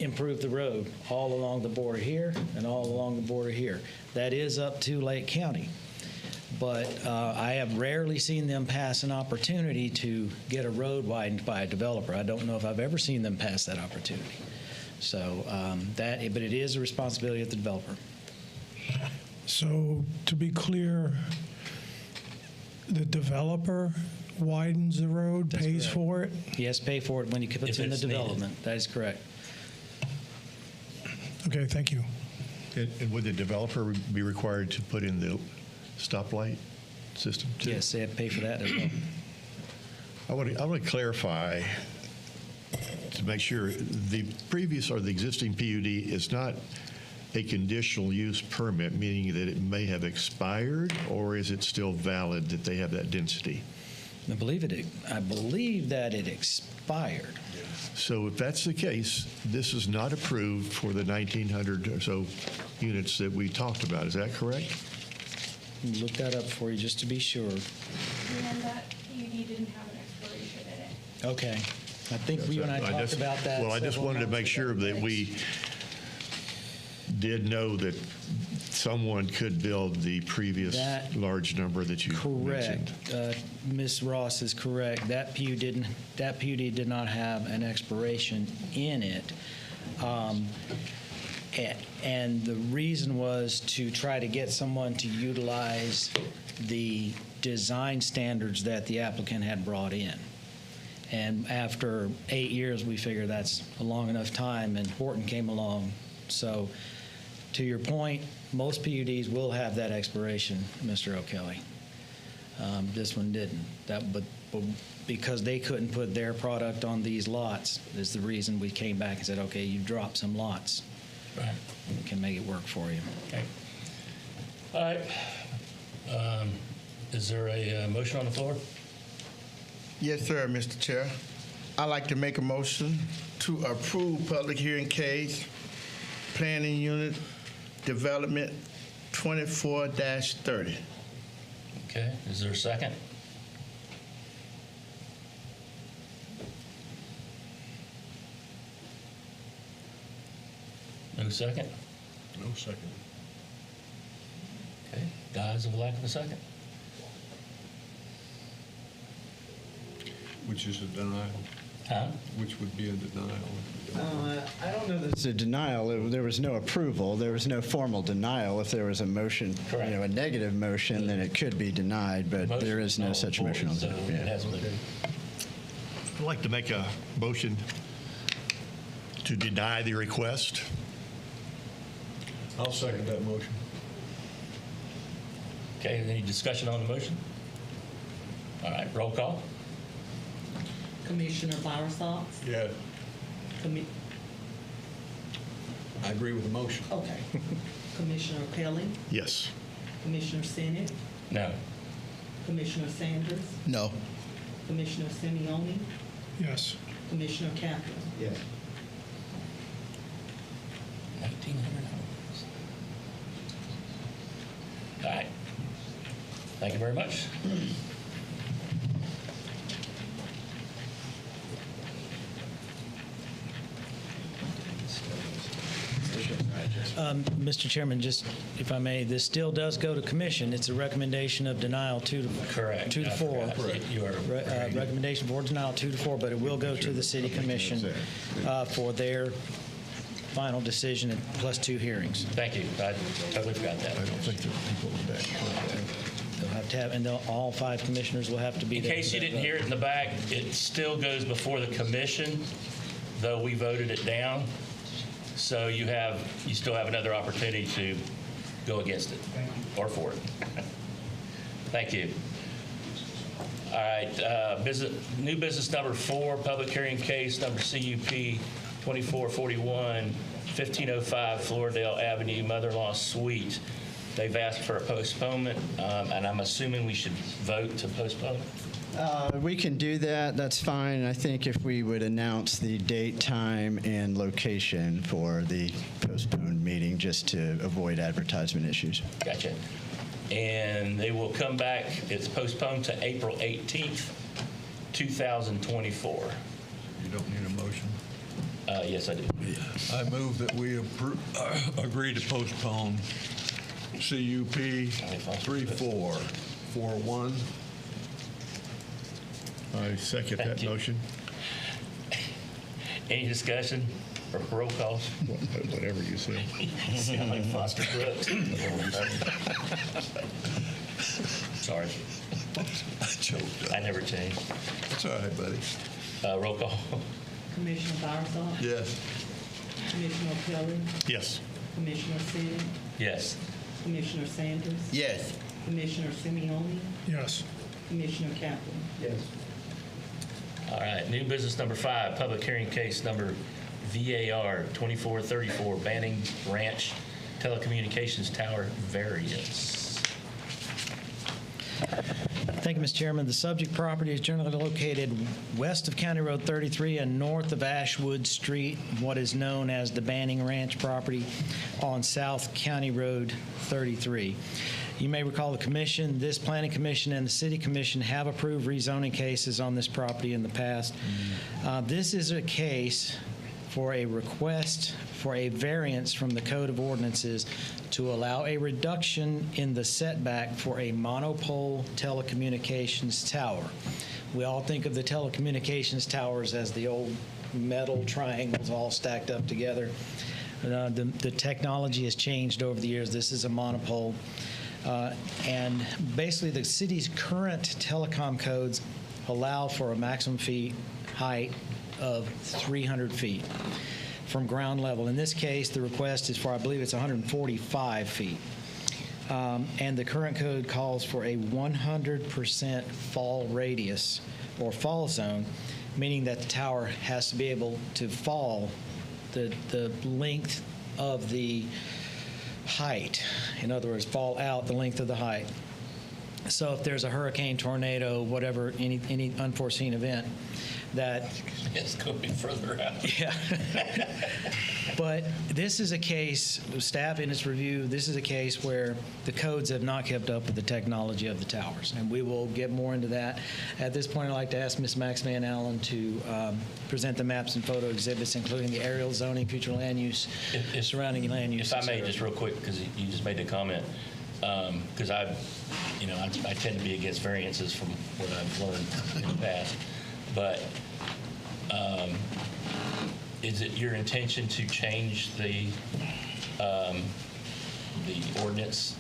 improve the road all along the border here and all along the border here. That is up to Lake County. But I have rarely seen them pass an opportunity to get a road widened by a developer. I don't know if I've ever seen them pass that opportunity. So but it is a responsibility of the developer. So to be clear, the developer widens the road, That's pays correct. for it? Yes, pay for it when he puts in the development. That is correct. Okay, thank you. And would the developer be required to put in the stoplight system too? Yes, they have to pay for that as well. I want to clarify to make sure the previous or the existing PUD is not a conditional use permit, meaning that it may have expired, or is it still valid that they have that density? I believe that it expired. So if that's the case, this is not approved for the 1,900 or so units that we talked about. Is that correct? Look that up for you just to be sure. And that PUD didn't have an expiration in it. Okay. I think you and I talked about that. Well, I just several wanted to months make sure ago. that we did know that someone could build the previous large number that you mentioned. Correct. Ms. Ross is correct. That PUD did not have an expiration in it. And the reason was to try to get someone to utilize the design standards that the applicant had brought in. And after 8 years, we figured that's a long enough time, and Horton came along. So to your point, most PUDs will have that expiration, Mr. O'Kelly. This one didn't. But because they couldn't put their product on these lots is the reason we came back and said, okay, you drop some lots. Right. We can make it work for you. Okay. All right. Is there a motion on the floor? Yes, sir, Mr. Chair. I'd like to make a motion to approve public hearing case, planning unit, development 24-30. Okay. Is there a second? No second? No second. Okay. Guys of lack of a second? Which is a denial. Huh? Which would be a denial. I don't know that it's a denial. There was no approval. There was no formal denial. If there was a motion, a negative motion, then it could be denied, but there is no such motion on the table. I'd like to make a motion to deny the request. I'll second that motion. Okay. Any discussion on the motion? All right. Roll call. Commissioner Bowersox? Yeah. I agree with the motion. Okay. Commissioner Kelly? Yes. Commissioner Sennett? No. Commissioner Sanders? No. Commissioner Simeone? Yes. Commissioner Kaplan? Yes. 1,900 homes. All right. Thank you very much. Mr. Chairman, just if I may, this still does go to commission. It's a recommendation of denial 2 to 4. Correct. You are Recommendation for denial 2 to 4, but it will go to the city commission for their final decision plus 2 hearings. Thank you. I totally forgot that. I don't think there are people in the back. They'll have to have, and all 5 commissioners will have to be In there. case you didn't hear it in the back, it still goes before the commission, though we voted it down. So you still have another opportunity to go against it or for it. Thank you. All right, new business number 4, public hearing case number CUP 2441, 1505 Floridale Avenue, Mother-in-law Suite. They've asked for a postponement, and I'm assuming we should vote to postpone. We can do that. That's fine. I think if we would announce the date, time, and location for the postponed meeting, just to avoid advertisement issues. Gotcha. And they will come back. It's postponed to April 18th, 2024. You don't need a motion? Yes, I do. I move that we agree to postpone CUP 3441. I second that motion. Any discussion or roll calls? Whatever you say. You sound like Foster Brooks. Sorry. I choked. I never change. That's all right, buddy. Roll call. Commissioner Bowersox? Yes. Commissioner Kelly? Yes. Commissioner Sennett? Yes. Commissioner Sanders? Yes. Commissioner Simeone? Yes. Commissioner Kaplan? Yes. All right. New business number 5, public hearing case number VAR 2434, Banning Ranch Telecommunications Tower variance. Thank you, Mr. Chairman. The subject property is generally located west of County Road 33 and north of Ashwood Street, what is known as the Banning Ranch property on South County Road 33. You may recall the commission, this planning commission and the city commission have approved rezoning cases on this property in the past. This is a case for a request for a variance from the Code of Ordinances to allow a reduction in the setback for a monopole telecommunications tower. We all think of the telecommunications towers as the old metal triangles all stacked up together. The technology has changed over the years. This is a monopole. And basically the city's current telecom codes allow for a maximum height of 300 feet from ground level. In this case, the request is for, I believe it's 145 feet. And the current code calls for a 100% fall radius or fall zone, meaning that the tower has to be able to fall the length of the height. In other words, fall out the length of the height. So if there's a hurricane, tornado, whatever, any unforeseen event, that it's going to be further out. Yeah. But this is a case, staff in its review, this is a case where the codes have not kept up with the technology of the towers, and we will get more into that. At this point, I'd like to ask Ms. Max Van Allen to present the maps and photo exhibits, including the aerial zoning, future land use, surrounding land use. If I may, just real quick, because you just made the comment, because I tend to be against variances from what I've learned in the past, but is it your intention to change the ordinance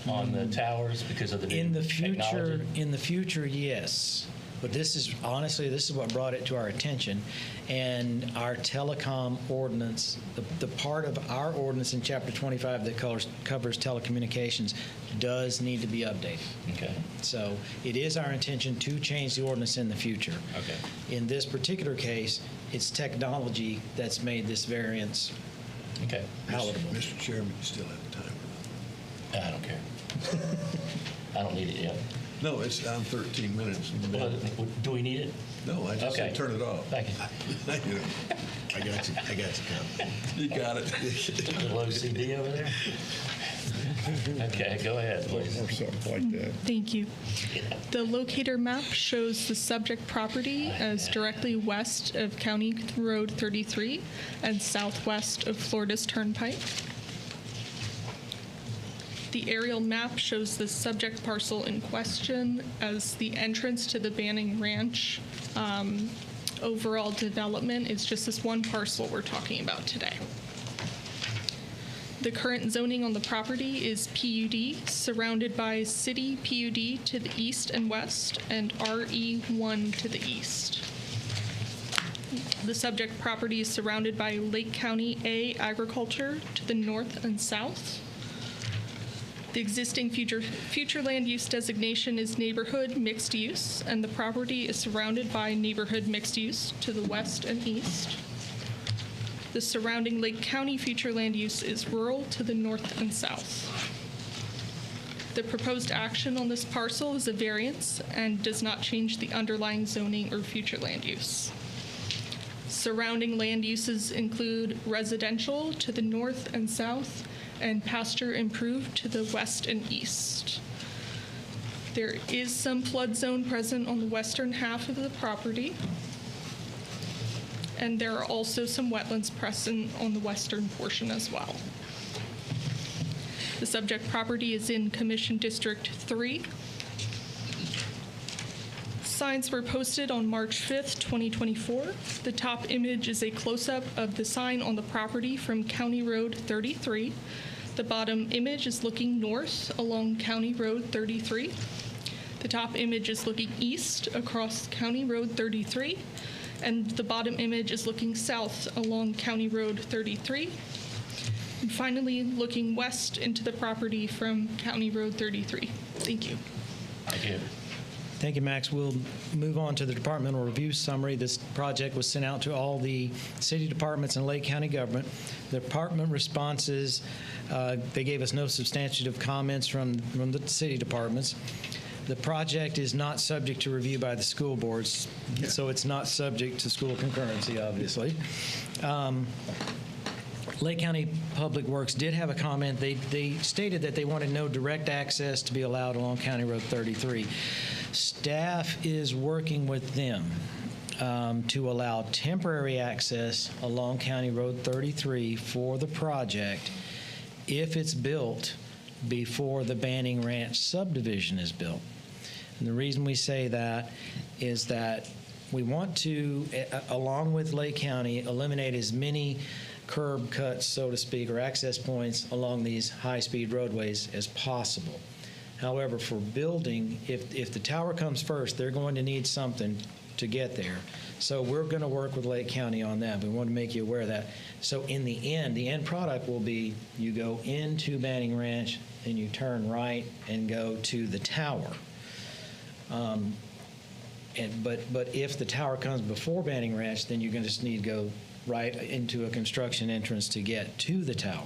on the towers because of the new technology? In the future, yes. But this is, honestly, this is what brought it to our attention. And our telecom ordinance, the part of our ordinance in Chapter 25 that covers telecommunications does need to be updated. Okay. So it is our intention to change the ordinance in the future. Okay. In this particular case, it's technology that's made this variance palatable. Mr. Chairman, you still have time. I don't care. I don't need it yet. No, it's down 13 minutes. Well, do we need it? No, I just said turn it off. Thank you. Thank you. I got you. You got it. The low CD over there? Okay, go ahead, please. Or something like that. Thank you. The locator map shows the subject property as directly west of County Road 33 and southwest of Florida's Turnpike. The aerial map shows the subject parcel in question as the entrance to the Banning Ranch. Overall development is just this one parcel we're talking about today. The current zoning on the property is PUD, surrounded by city PUD to the east and west, and RE1 to the east. The subject property is surrounded by Lake County A agriculture to the north and south. The existing future land use designation is neighborhood mixed use, and the property is surrounded by neighborhood mixed use to the west and east. The surrounding Lake County future land use is rural to the north and south. The proposed action on this parcel is a variance and does not change the underlying zoning or future land use. Surrounding land uses include residential to the north and south, and pasture improved to the west and east. There is some flood zone present on the western half of the property, and there are also some wetlands present on the western portion as well. The subject property is in Commission District 3. Signs were posted on March 5th, 2024. The top image is a close-up of the sign on the property from County Road 33. The bottom image is looking north along County Road 33. The top image is looking east across County Road 33. And the bottom image is looking south along County Road 33. And finally, looking west into the property from County Road 33. Thank you. Thank you. Thank you, Max. We'll move on to the departmental review summary. This project was sent out to all the city departments and Lake County government. The department responses, they gave us no substantive comments from the city departments. The project is not subject to review by the school boards, so it's not subject to school concurrency, obviously. Lake County Public Works did have a comment. They stated that they wanted no direct access to be allowed along County Road 33. Staff is working with them to allow temporary access along County Road 33 for the project if it's built before the Banning Ranch subdivision is built. And the reason we say that is that we want to, along with Lake County, eliminate as many curb cuts, so to speak, or access points along these high-speed roadways as possible. However, for building, if the tower comes first, they're going to need something to get there. So we're going to work with Lake County on that. We want to make you aware of that. So in the end product will be you go into Banning Ranch, then you turn right and go to the tower. But if the tower comes before Banning Ranch, then you're going to just need to go right into a construction entrance to get to the tower.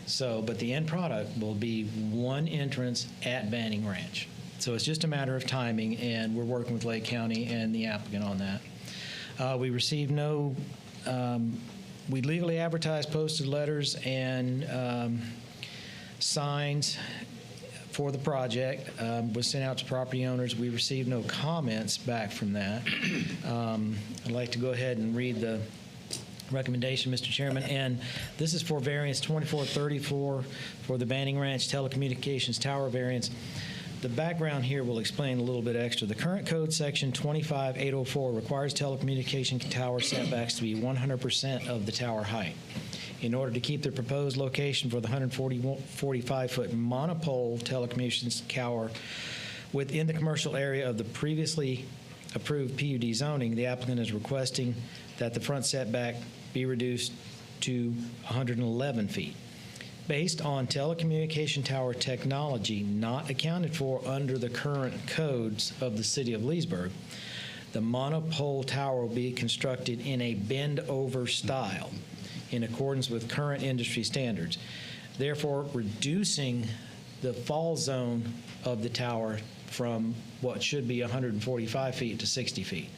So, but the end product will be one entrance at Banning Ranch. So it's just a matter of timing, and we're working with Lake County and the applicant on that. We received no, we legally advertised, posted letters, and signs for the project was sent out to property owners. We received no comments back from that. I'd like to go ahead and read the recommendation, Mr. Chairman, and this is for variance 2434 for the Banning Ranch Telecommunications Tower variance. The background here will explain a little bit extra. The current code section 25804 requires telecommunication tower setbacks to be 100% of the tower height. In order to keep the proposed location for the 145-foot monopole telecommunications tower within the commercial area of the previously approved PUD zoning, the applicant is requesting that the front setback be reduced to 111 feet. Based on telecommunication tower technology not accounted for under the current codes of the city of Leesburg, the monopole tower will be constructed in a bend-over style in accordance with current industry standards, therefore reducing the fall zone of the tower from what should be 145 feet to 60 feet.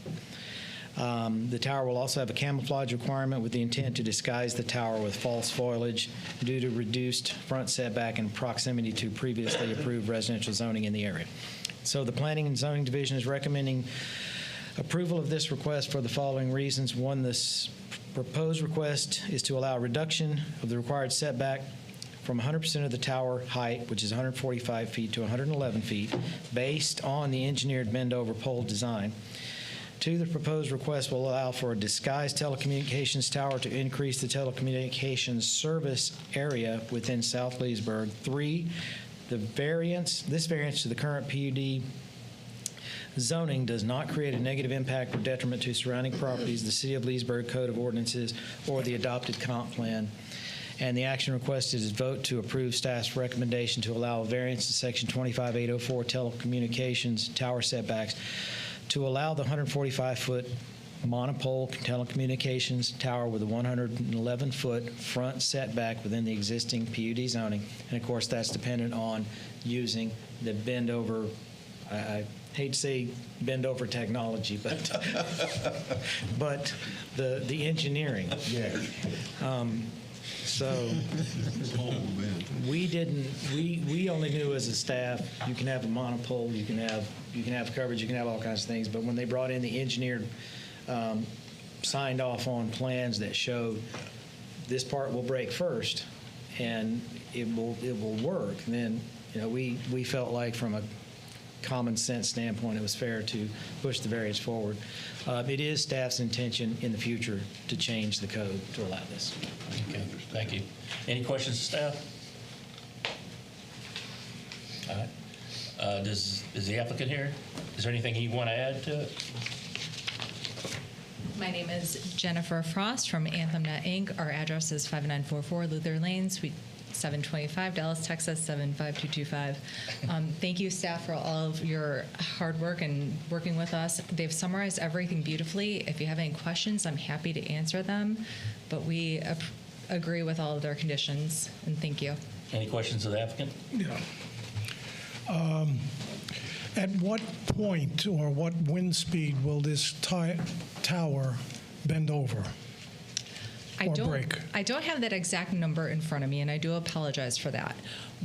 The tower will also have a camouflage requirement with the intent to disguise the tower with false foliage due to reduced front setback and proximity to previously approved residential zoning in the area. So the Planning and Zoning Division is recommending approval of this request for the following reasons. One, this proposed request is to allow a reduction of the required setback from 100% of the tower height, which is 145 feet, to 111 feet, based on the engineered bend-over pole design. Two, the proposed request will allow for a disguised telecommunications tower to increase the telecommunications service area within South Leesburg. Three, this variance to the current PUD zoning does not create a negative impact or detriment to surrounding properties, the City of Leesburg Code of Ordinances, or the adopted comp plan. And the action requested is vote to approve staff's recommendation to allow a variance to Section 25804 telecommunications tower setbacks to allow the 145-foot monopole telecommunications tower with a 111-foot front setback within the existing PUD zoning. And, of course, that's dependent on using the bend-over, I hate to say bend-over technology, but but the engineering. Yeah. So we only knew as a staff, you can have a monopole, you can have coverage, you can have all kinds of things. But when they brought in the engineered, signed off on plans that showed this part will break first and it will work, then we felt like from a common sense standpoint, it was fair to push the variance forward. It is staff's intention in the future to change the code to allow this. Okay, thank you. Any questions, staff? All right. Is the applicant here? Is there anything you want to add to it? My name is Jennifer Frost from AnthemNet Inc. Our address is 5944 Luther Lane, Suite 725, Dallas, Texas, 75225. Thank you, staff, for all of your hard work and working with us. They've summarized everything beautifully. If you have any questions, I'm happy to answer them. But we agree with all of their conditions, and thank you. Any questions of the applicant? Yeah. At what point or what wind speed will this tower bend over or break? I don't have that exact number in front of me, and I do apologize for that.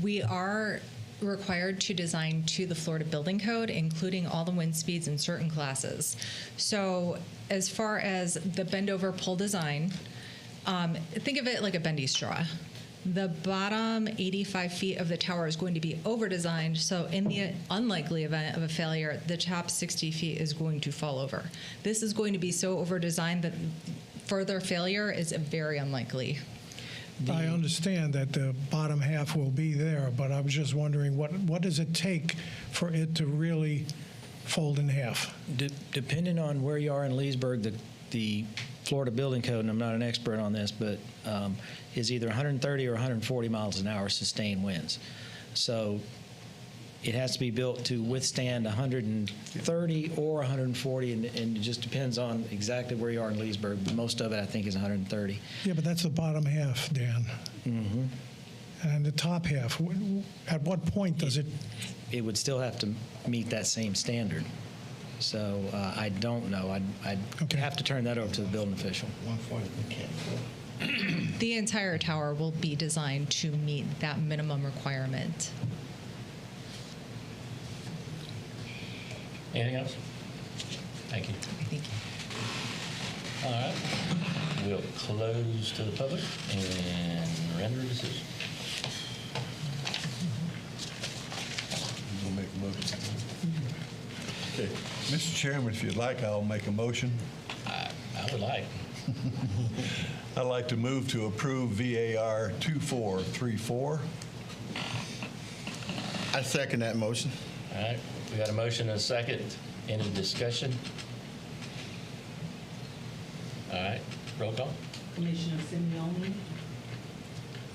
We are required to design to the Florida Building Code, including all the wind speeds in certain classes. So as far as the bend over pull design, think of it like a bendy straw. The bottom 85 feet of the tower is going to be over-designed, so in the unlikely event of a failure, the top 60 feet is going to fall over. This is going to be so over-designed that further failure is very unlikely. I understand that the bottom half will be there, but I was just wondering what does it take for it to really fold in half? Depending on where you are in Leesburg, the Florida Building Code, and I'm not an expert on this, but is either 130 or 140 miles an hour sustained winds. So it has to be built to withstand 130 or 140, and it just depends on exactly where you are in Leesburg. Most of it, I think, is 130. Yeah, but that's the bottom half, Dan. Mm-hmm. And the top half, at what point does it? It would still have to meet that same standard. So I don't know. I'd have to turn that over to the building official. The entire tower will be designed to meet that minimum requirement. Anything else? Thank you. Thank you. All right. We'll close to the public and render a decision. We'll make a motion. Okay. Mr. Chairman, if you'd like, I'll make a motion. I would like. I'd like to move to approve VAR 2434. I second that motion. All right. We got a motion and a second. Any discussion? All right. Roll call. Commissioner Simeoni?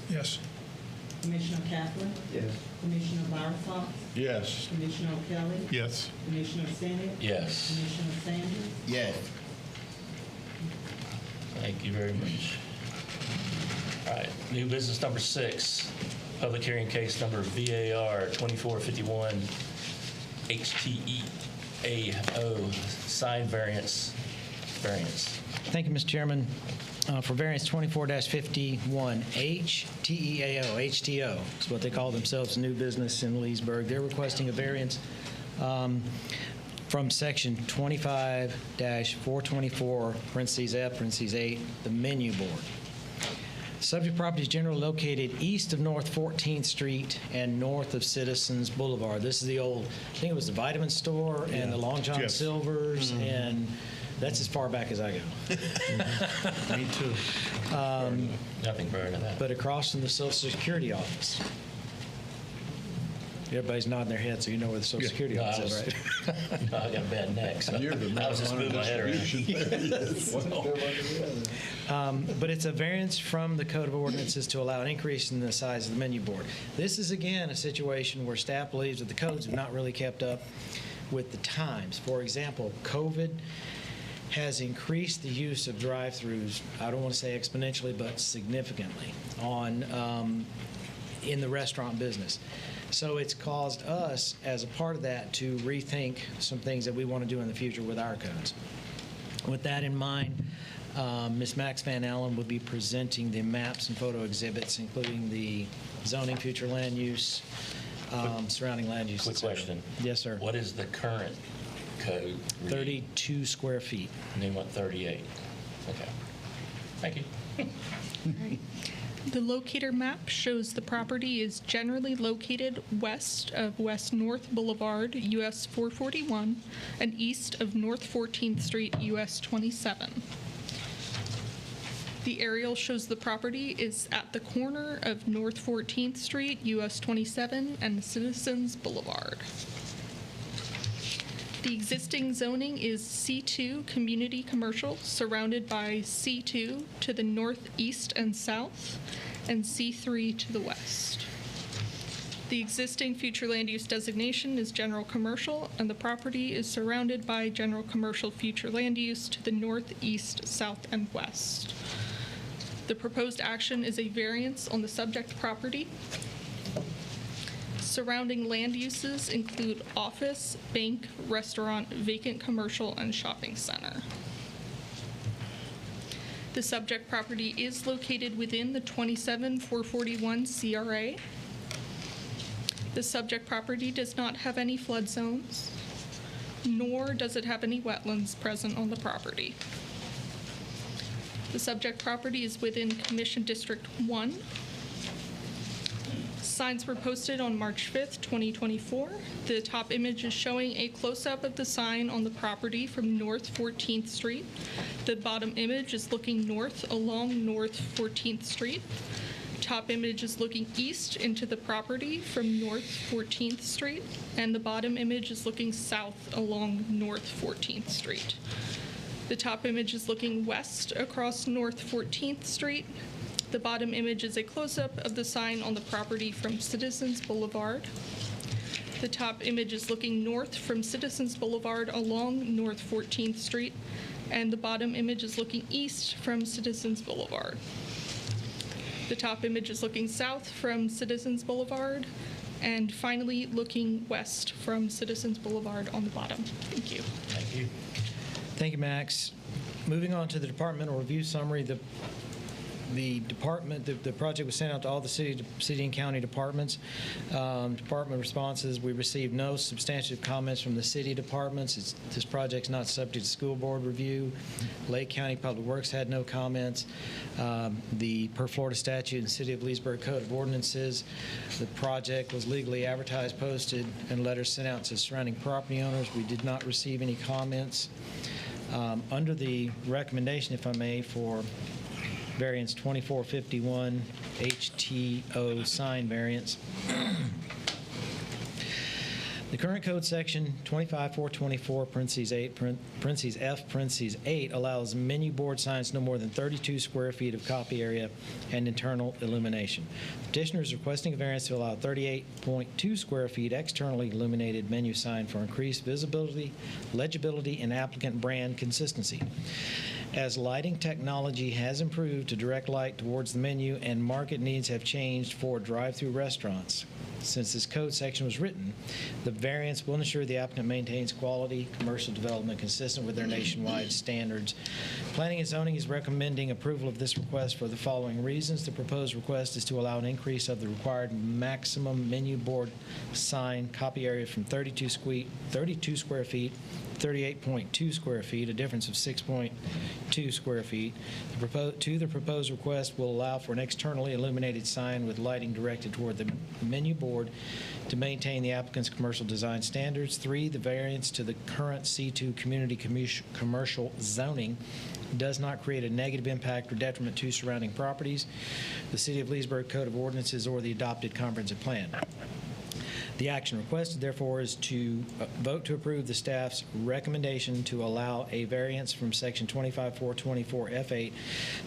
Yes. Commissioner Kaplan? Yes. Commissioner Barfox? Yes. Commissioner O'Kelly? Yes. Commissioner Sennett? Yes. Commissioner Sanders? Yes. Thank you very much. All right. New business number 6. Public hearing case number VAR 2451 HTEAO sign variance. Thank you, Mr. Chairman. For variance 24-51H, TEAO, HTO, is what they call themselves, new business in Leesburg. They're requesting a variance from section 25-424, parentheses F, parentheses 8, the menu board. Subject property is generally located east of North 14th Street and north of Citizens Boulevard. This is the old, I think it was the vitamin store and the Long John Silver's, and that's as far back as I go. Me too. Nothing prior to that. But across from the Social Security office. Everybody's nodding their head, so you know where the Social Security office is, right? No, I got a bad neck, so You're the I was just moving my head around. But it's a variance from the Code of Ordinances to allow an increase in the size of the menu board. This is, again, a situation where staff believes that the codes have not really kept up with the times. For example, COVID has increased the use of drive-throughs, I don't want to say exponentially, but significantly in the restaurant business. So it's caused us, as a part of that, to rethink some things that we want to do in the future with our codes. With that in mind, Ms. Max Van Allen will be presenting the maps and photo exhibits, including the zoning, future land use, surrounding land use. Quick question. Yes, sir. What is the current code? 32 square feet. And they want 38. Okay. Thank you. The locator map shows the property is generally located west of West North Boulevard, US 441, and east of North 14th Street, US 27. The aerial shows the property is at the corner of North 14th Street, US 27, and Citizens Boulevard. The existing zoning is C2 community commercial, surrounded by C2 to the northeast and south, and C3 to the west. The existing future land use designation is general commercial, and the property is surrounded by general commercial future land use to the northeast, south, and west. The proposed action is a variance on the subject property. Surrounding land uses include office, bank, restaurant, vacant commercial, and shopping center. The subject property is located within the 27441 CRA. The subject property does not have any flood zones, nor does it have any wetlands present on the property. The subject property is within Commission District 1. Signs were posted on March 5th, 2024. The top image is showing a close-up of the sign on the property from North 14th Street. The bottom image is looking north along North 14th Street. Top image is looking east into the property from North 14th Street, and the bottom image is looking south along North 14th Street. The top image is looking west across North 14th Street. The bottom image is a close-up of the sign on the property from Citizens Boulevard. The top image is looking north from Citizens Boulevard along North 14th Street, and the bottom image is looking east from Citizens Boulevard. The top image is looking south from Citizens Boulevard, and finally looking west from Citizens Boulevard on the bottom. Thank you. Thank you. Thank you, Max. Moving on to the departmental review summary, the project was sent out to all the city and county departments. Department responses, we received no substantive comments from the city departments. This project's not subject to school board review. Lake County Public Works had no comments. The per Florida statute and City of Leesburg Code of Ordinances, the project was legally advertised, posted, and letters sent out to surrounding property owners. We did not receive any comments. Under the recommendation, if I may, for variance 2451 HTO sign variance. The current code section 25424 parentheses 8 parentheses F parentheses 8 allows menu board signs no more than 32 square feet of copy area and internal illumination. The petitioner is requesting a variance to allow 38.2 square feet externally illuminated menu sign for increased visibility, legibility, and applicant brand consistency. As lighting technology has improved to direct light towards the menu and market needs have changed for drive-through restaurants, since this code section was written, the variance will ensure the applicant maintains quality commercial development consistent with their nationwide standards. Planning and Zoning is recommending approval of this request for the following reasons. The proposed request is to allow an increase of the required maximum menu board sign copy area from 32 square feet 38.2 square feet, a difference of 6.2 square feet. The proposed request will allow for an externally illuminated sign with lighting directed toward the menu board to maintain the applicant's commercial design standards. 3, the variance to the current C2 community commercial zoning does not create a negative impact or detriment to surrounding properties, the City of Leesburg Code of Ordinances, or the adopted comprehensive plan. The action requested, therefore, is to vote to approve the staff's recommendation to allow a variance from Section 25424 F8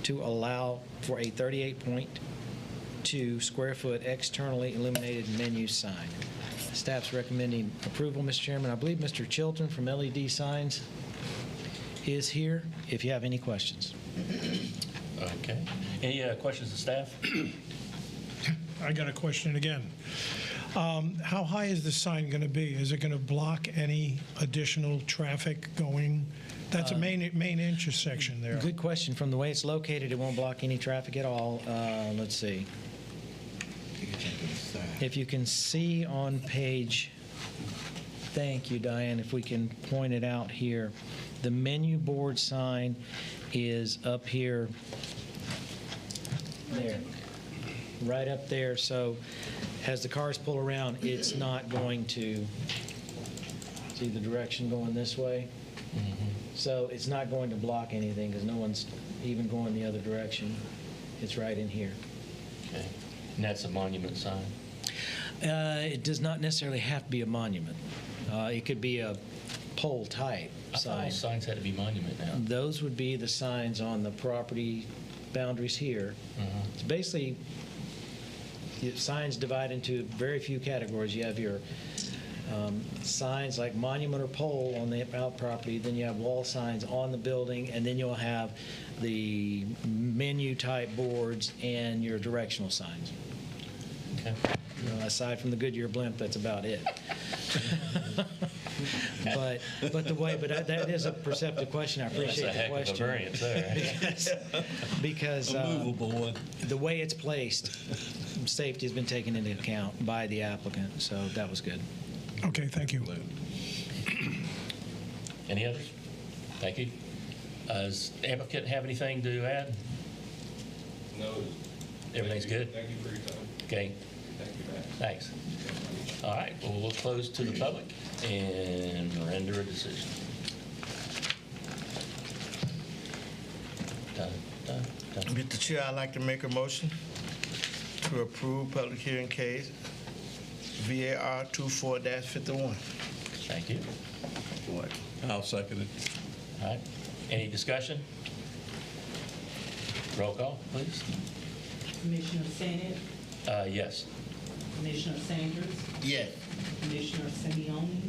to allow for a 38.2 square foot externally illuminated menu sign. Staff's recommending approval, Mr. Chairman. I believe Mr. Chilton from LED Signs is here if you have any questions. Okay. Any questions of staff? I got a question again. How high is the sign going to be? Is it going to block any additional traffic going? That's a main intersection there. Good question. From the way it's located, it won't block any traffic at all. Let's see. If you can see on page, thank you, Diane, if we can point it out here. The menu board sign is up here, there, right up there. So as the cars pull around, it's not going to see the direction going this way. Mm-hmm. So it's not going to block anything because no one's even going the other direction. It's right in here. Okay. And that's a monument sign? It does not necessarily have to be a monument. It could be a pole type sign. I thought signs had to be monument now. Those would be the signs on the property boundaries here. Uh-huh. It's basically, signs divide into very few categories. You have your signs like monument or pole on the out property, then you have wall signs on the building, and then you'll have the menu type boards and your directional signs. Okay. Well, aside from the Goodyear blimp, that's about it. but that is a perceptive question. I appreciate That's a the heck question. of a variance there. because A movable one. The way it's placed, safety has been taken into account by the applicant, so that was good. Okay, thank you. Any others? Thank you. Does the applicant have anything to add? No. Everything's good? Thank you for your time. Okay. Thank you, Matt. Thanks. All right, well, we'll close to the public and render a decision. Done, done, done. Mr. Chair, I'd like to make a motion to approve public hearing case VAR 24-51. Thank you. I'll second it. All right, any discussion? Roll call, please. Commissioner Sennett, Yes. Commissioner Sanders, Yes. Commissioner Simeone,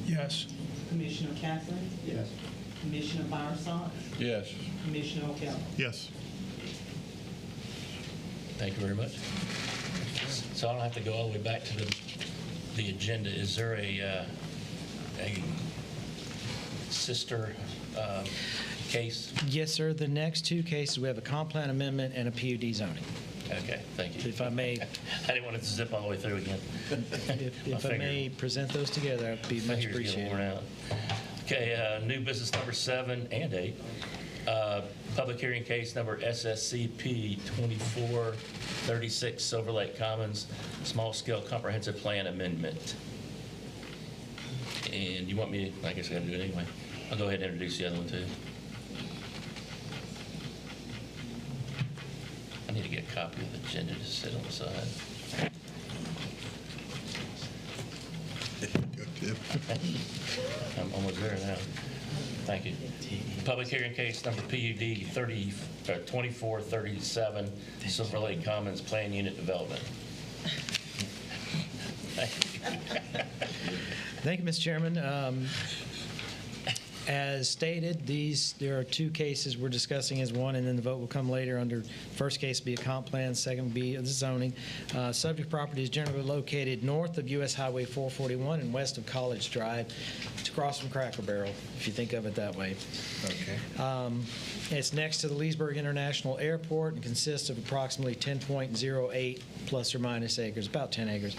Yes. Commissioner Kaplan, Yes. Commissioner Barsad, Yes. Commissioner O'Kelly. Yes. Thank you very much. So I don't have to go all the way back to the agenda. Is there a sister case? Yes, sir. The next two cases, we have a comp plan amendment and a PUD zoning. Okay, thank you. If I may, I didn't want it to zip all the way through again. if I may present those together, that'd be much Fingers getting appreciated. worn out. Okay, new business number 7 and 8. Public hearing case number SSCP 2436 Silver Lake Commons Small Scale Comprehensive Plan Amendment. And you want me to, I guess I got to do it anyway. I'll go ahead and introduce the other one too. I need to get a copy of the agenda to sit on the side. I'm almost there now. Thank you. Public hearing case number PUD 2437 Silver Lake Commons Plan Unit Development. Thank you, Mr. Chairman. As stated, there are two cases we're discussing as one, and then the vote will come later. Under first case be a comp plan, second will be the zoning. Subject property is generally located north of U.S. Highway 441 and west of College Drive. It's across from Cracker Barrel, if you think of it that way. Okay. It's next to the Leesburg International Airport and consists of approximately 10.08 plus or minus acres, about 10 acres.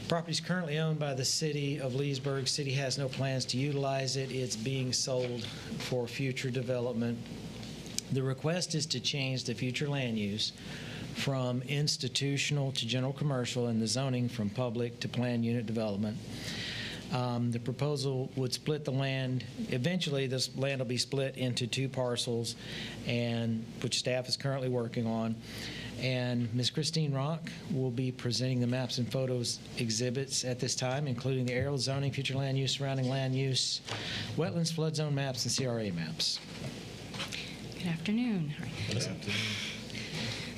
Property is currently owned by the city of Leesburg. City has no plans to utilize it. It's being sold for future development. The request is to change the future land use from institutional to general commercial and the zoning from public to planned unit development. The proposal would split the land. Eventually, this land will be split into two parcels, and which staff is currently working on. And Ms. Christine Rock will be presenting the maps and photos exhibits at this time, including the aerial zoning, future land use, surrounding land use, wetlands, flood zone maps, and CRA maps. Good afternoon.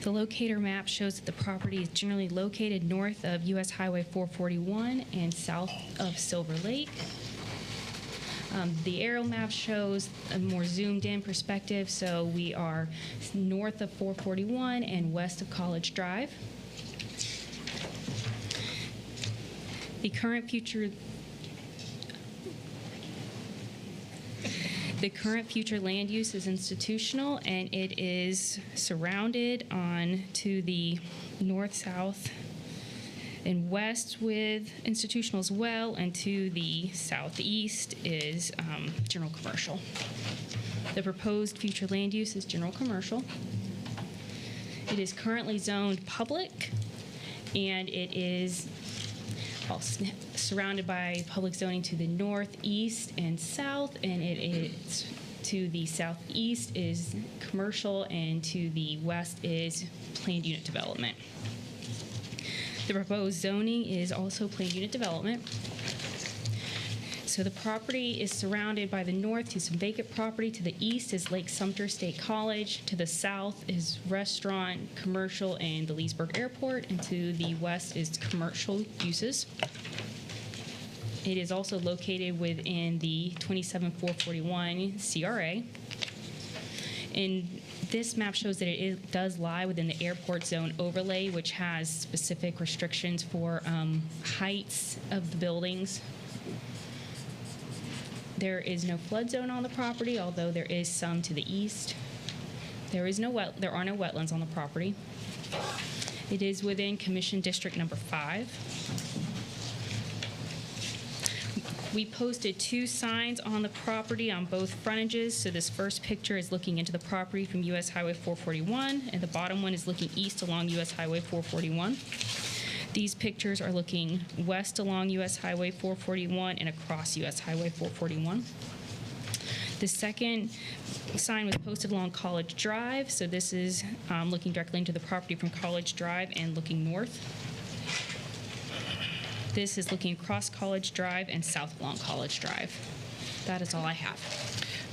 The locator map shows that the property is generally located north of U.S. Highway 441 and south of Silver Lake. The aerial map shows a more zoomed-in perspective, so we are north of 441 and west of College Drive. The current future land use is institutional, and it is surrounded on to the north, south, and west with institutional as well, and to the southeast is general commercial. The proposed future land use is general commercial. It is currently zoned public, and it is surrounded by public zoning to the northeast and south, and it is to the southeast is commercial, and to the west is planned unit development. The proposed zoning is also planned unit development. So the property is surrounded by the north to some vacant property. To the east is Lake Sumter State College. To the south is restaurant, commercial, and the Leesburg Airport. And to the west is commercial uses. It is also located within the 27441 CRA. And This map shows that it does lie within the airport zone overlay, which has specific restrictions for heights of the buildings. There is no flood zone on the property, although there is some to the east. There are no wetlands on the property. It is within Commission District Number 5. We posted 2 signs on the property on both frontages. So this first picture is looking into the property from US Highway 441, and the bottom one is looking east along US Highway 441. These pictures are looking west along US Highway 441 and across US Highway 441. The second sign was posted along College Drive. So this is looking directly into the property from College Drive and looking north. This is looking across College Drive and south along College Drive. That is all I have.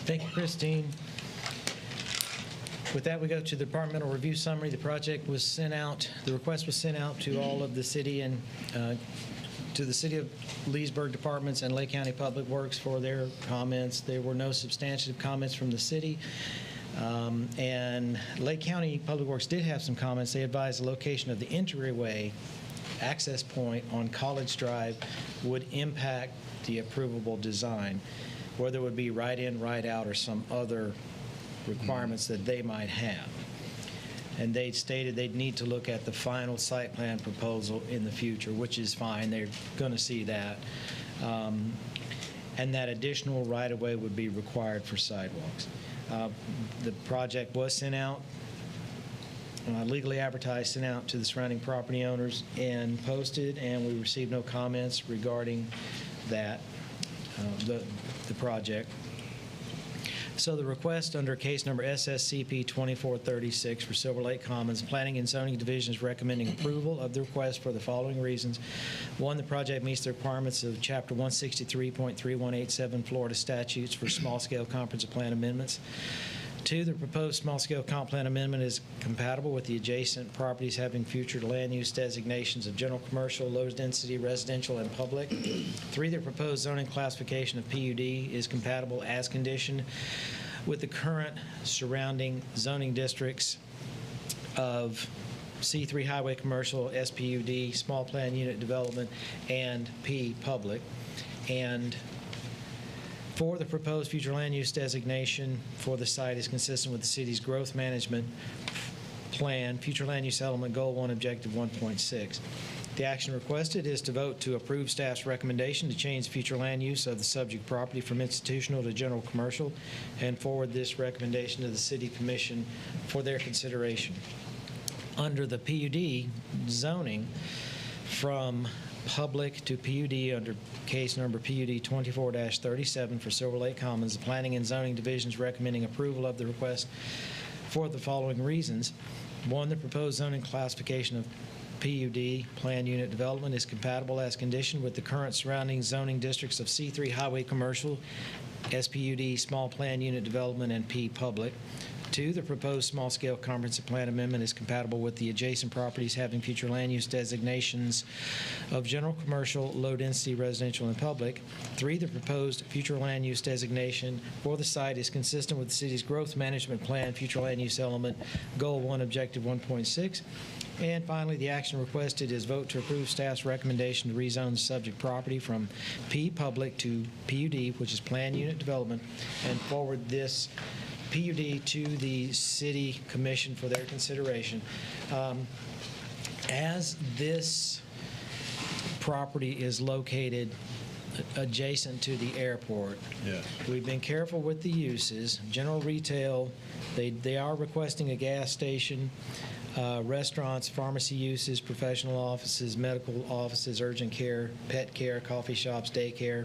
Thank you, Christine. With that, we go to the departmental review summary. The project was sent out, the request was sent out to all of the city and to the City of Leesburg departments and Lake County Public Works for their comments. There were no substantive comments from the city. And Lake County Public Works did have some comments. They advised the location of the entryway access point on College Drive would impact the approvable design, whether it would be right in, right out, or some other requirements that they might have. And they stated they'd need to look at the final site plan proposal in the future, which is fine. They're going to see that. And that additional right-of-way would be required for sidewalks. The project was sent out, legally advertised, sent out to the surrounding property owners and posted, and we received no comments regarding that, the project. So the request under case number SSCP 2436 for Silver Lake Commons, Planning and Zoning Division is recommending approval of the request for the following reasons. 1, the project meets the requirements of Chapter 163.3187 Florida statutes for small-scale comprehensive plan amendments. 2, the proposed small-scale comp plan amendment is compatible with the adjacent properties having future land use designations of general commercial, low-density, residential, and public. 3, the proposed zoning classification of PUD is compatible as conditioned with the current surrounding zoning districts of C3 highway commercial, SPUD, small plan unit development, and P public. And 4, the proposed future land use designation for the site is consistent with the city's growth management plan, future land use element goal 1, objective 1.6. The action requested is to vote to approve staff's recommendation to change future land use of the subject property from institutional to general commercial and forward this recommendation to the City Commission for their consideration. Under the PUD zoning, from public to PUD under case number PUD 24-37 for Silver Lake Commons, the Planning and Zoning Division is recommending approval of the request for the following reasons. 1, the proposed zoning classification of PUD, plan unit development, is compatible as conditioned with the current surrounding zoning districts of C3 highway commercial, SPUD, small plan unit development, and P public. 2, the proposed small-scale comprehensive plan amendment is compatible with the adjacent properties having future land use designations of general commercial, low-density, residential, and public. 3, the proposed future land use designation for the site is consistent with the city's growth management plan, future land use element, goal 1, objective 1.6. And finally, the action requested is vote to approve staff's recommendation to rezone the subject property from P public to PUD, which is plan unit development, and forward this PUD to the City Commission for their consideration. As this property is located adjacent to the airport, we've been careful with the uses. General retail, they are requesting a gas station, restaurants, pharmacy uses, professional offices, medical offices, urgent care, pet care, coffee shops, daycare.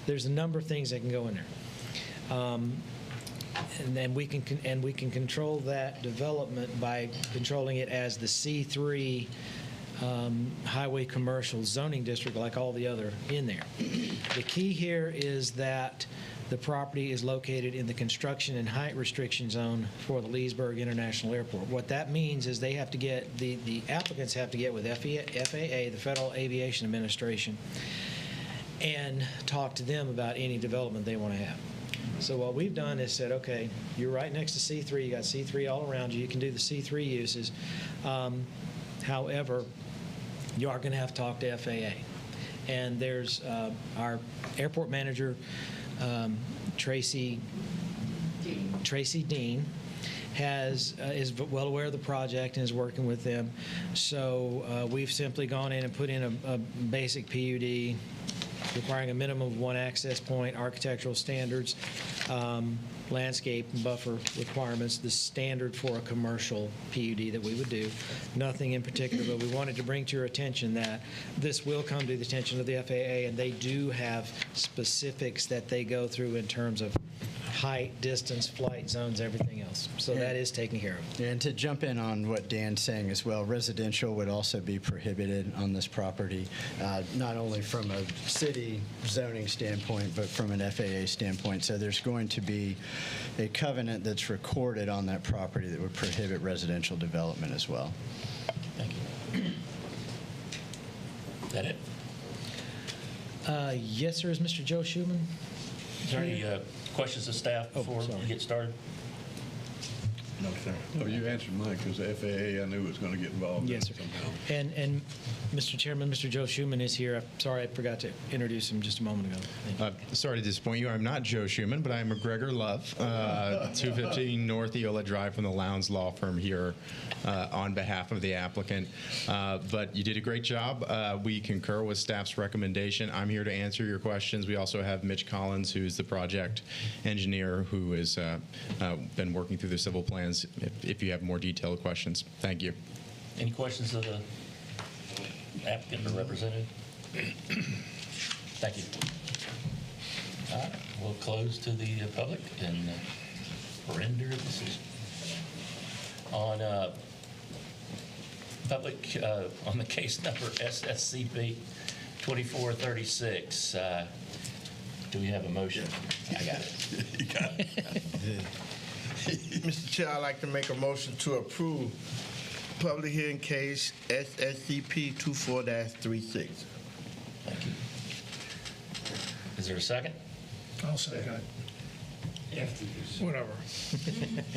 There's a number of things that can go in there. And then we can control that development by controlling it as the C3 highway commercial zoning district, like all the other in there. The key here is that the property is located in the construction and height restriction zone for the Leesburg International Airport. What that means is they have to get, the applicants have to get with FAA, the Federal Aviation Administration, and talk to them about any development they want to have. So what we've done is said, okay, you're right next to C3, you got C3 all around you, you can do the C3 uses. However, you are going to have to talk to FAA. And there's our airport manager, Tracy Dean, is well aware of the project and is working with them. So we've simply gone in and put in a basic PUD requiring a minimum of one access point, architectural standards, landscape and buffer requirements, the standard for a commercial PUD that we would do. Nothing in particular, but we wanted to bring to your attention that this will come to the attention of the FAA, and they do have specifics that they go through in terms of height, distance, flight zones, everything else. So that is taken care of. And to jump in on what Dan's saying as well, residential would also be prohibited on this property, not only from a city zoning standpoint, but from an FAA standpoint. So there's going to be a covenant that's recorded on that property that would prohibit residential development as well. Thank you. Is that it? Yes, sir. Is Mr. Joe Schuman? Is there any questions of staff before we get started? No, sir. Oh, you answered mine because the FAA, I knew was going to get involved. Yes, sir. Somehow. And Mr. Chairman, Mr. Joe Schuman is here. Sorry, I forgot to introduce him just a moment ago. Sorry to disappoint you. I'm not Joe Schuman, but I'm McGregor Love, 215 North Eola Drive from the Lowndes Law Firm here on behalf of the applicant. But you did a great job. We concur with staff's recommendation. I'm here to answer your questions. We also have Mitch Collins, who's the project engineer, who has been working through the civil plans if you have more detailed questions. Thank you. Any questions of the applicant or representative? Thank you. All right, we'll close to the public and render a decision. On public, on the case number SSCP 2436, do we have a motion? I got it. You got it. Mr. Chair, I'd like to make a motion to approve public hearing case SSCP 24-36. Thank you. Is there a second? I'll second it. After this. Whatever.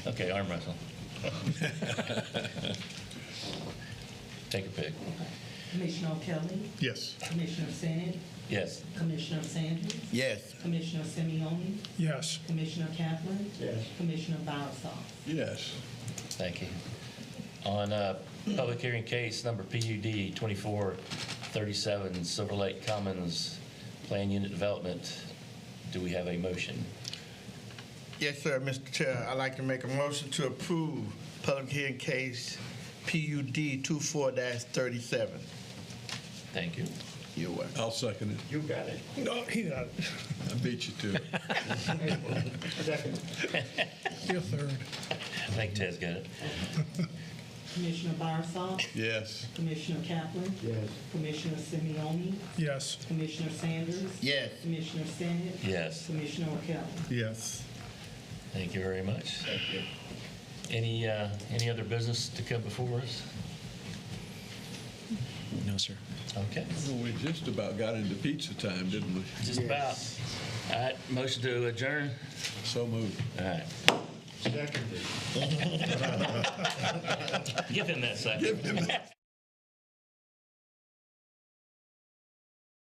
Okay, arm wrestle. Take a pick. Commissioner O'Kelly? Yes. Commissioner Sennett? Yes. Commissioner Sanders? Yes. Commissioner Simeoni? Yes. Commissioner Kaplan? Yes. Commissioner Bowersox? Yes. Thank you. On public hearing case number PUD 2437, Silver Lake Commons Plan Unit Development, do we have a motion? Yes, sir, Mr. Chair. I'd like to make a motion to approve public hearing case PUD 24-37. Thank you. You're welcome. I'll second it. You got it. No, he got it. I beat you to it. Second. You're third. I think Ted's got it. Commissioner Bowersox? Yes. Commissioner Kaplan? Yes. Commissioner Simeoni? Yes. Commissioner Sanders? Yes. Commissioner Sennett? Yes. Commissioner O'Kelly? Yes. Thank you very much. Thank you. Any other business to come before us? No, sir. Okay. Well, we just about got into pizza time, didn't we? Just about. All right, motion to adjourn. So moved. All right. Seconded. Give him that second.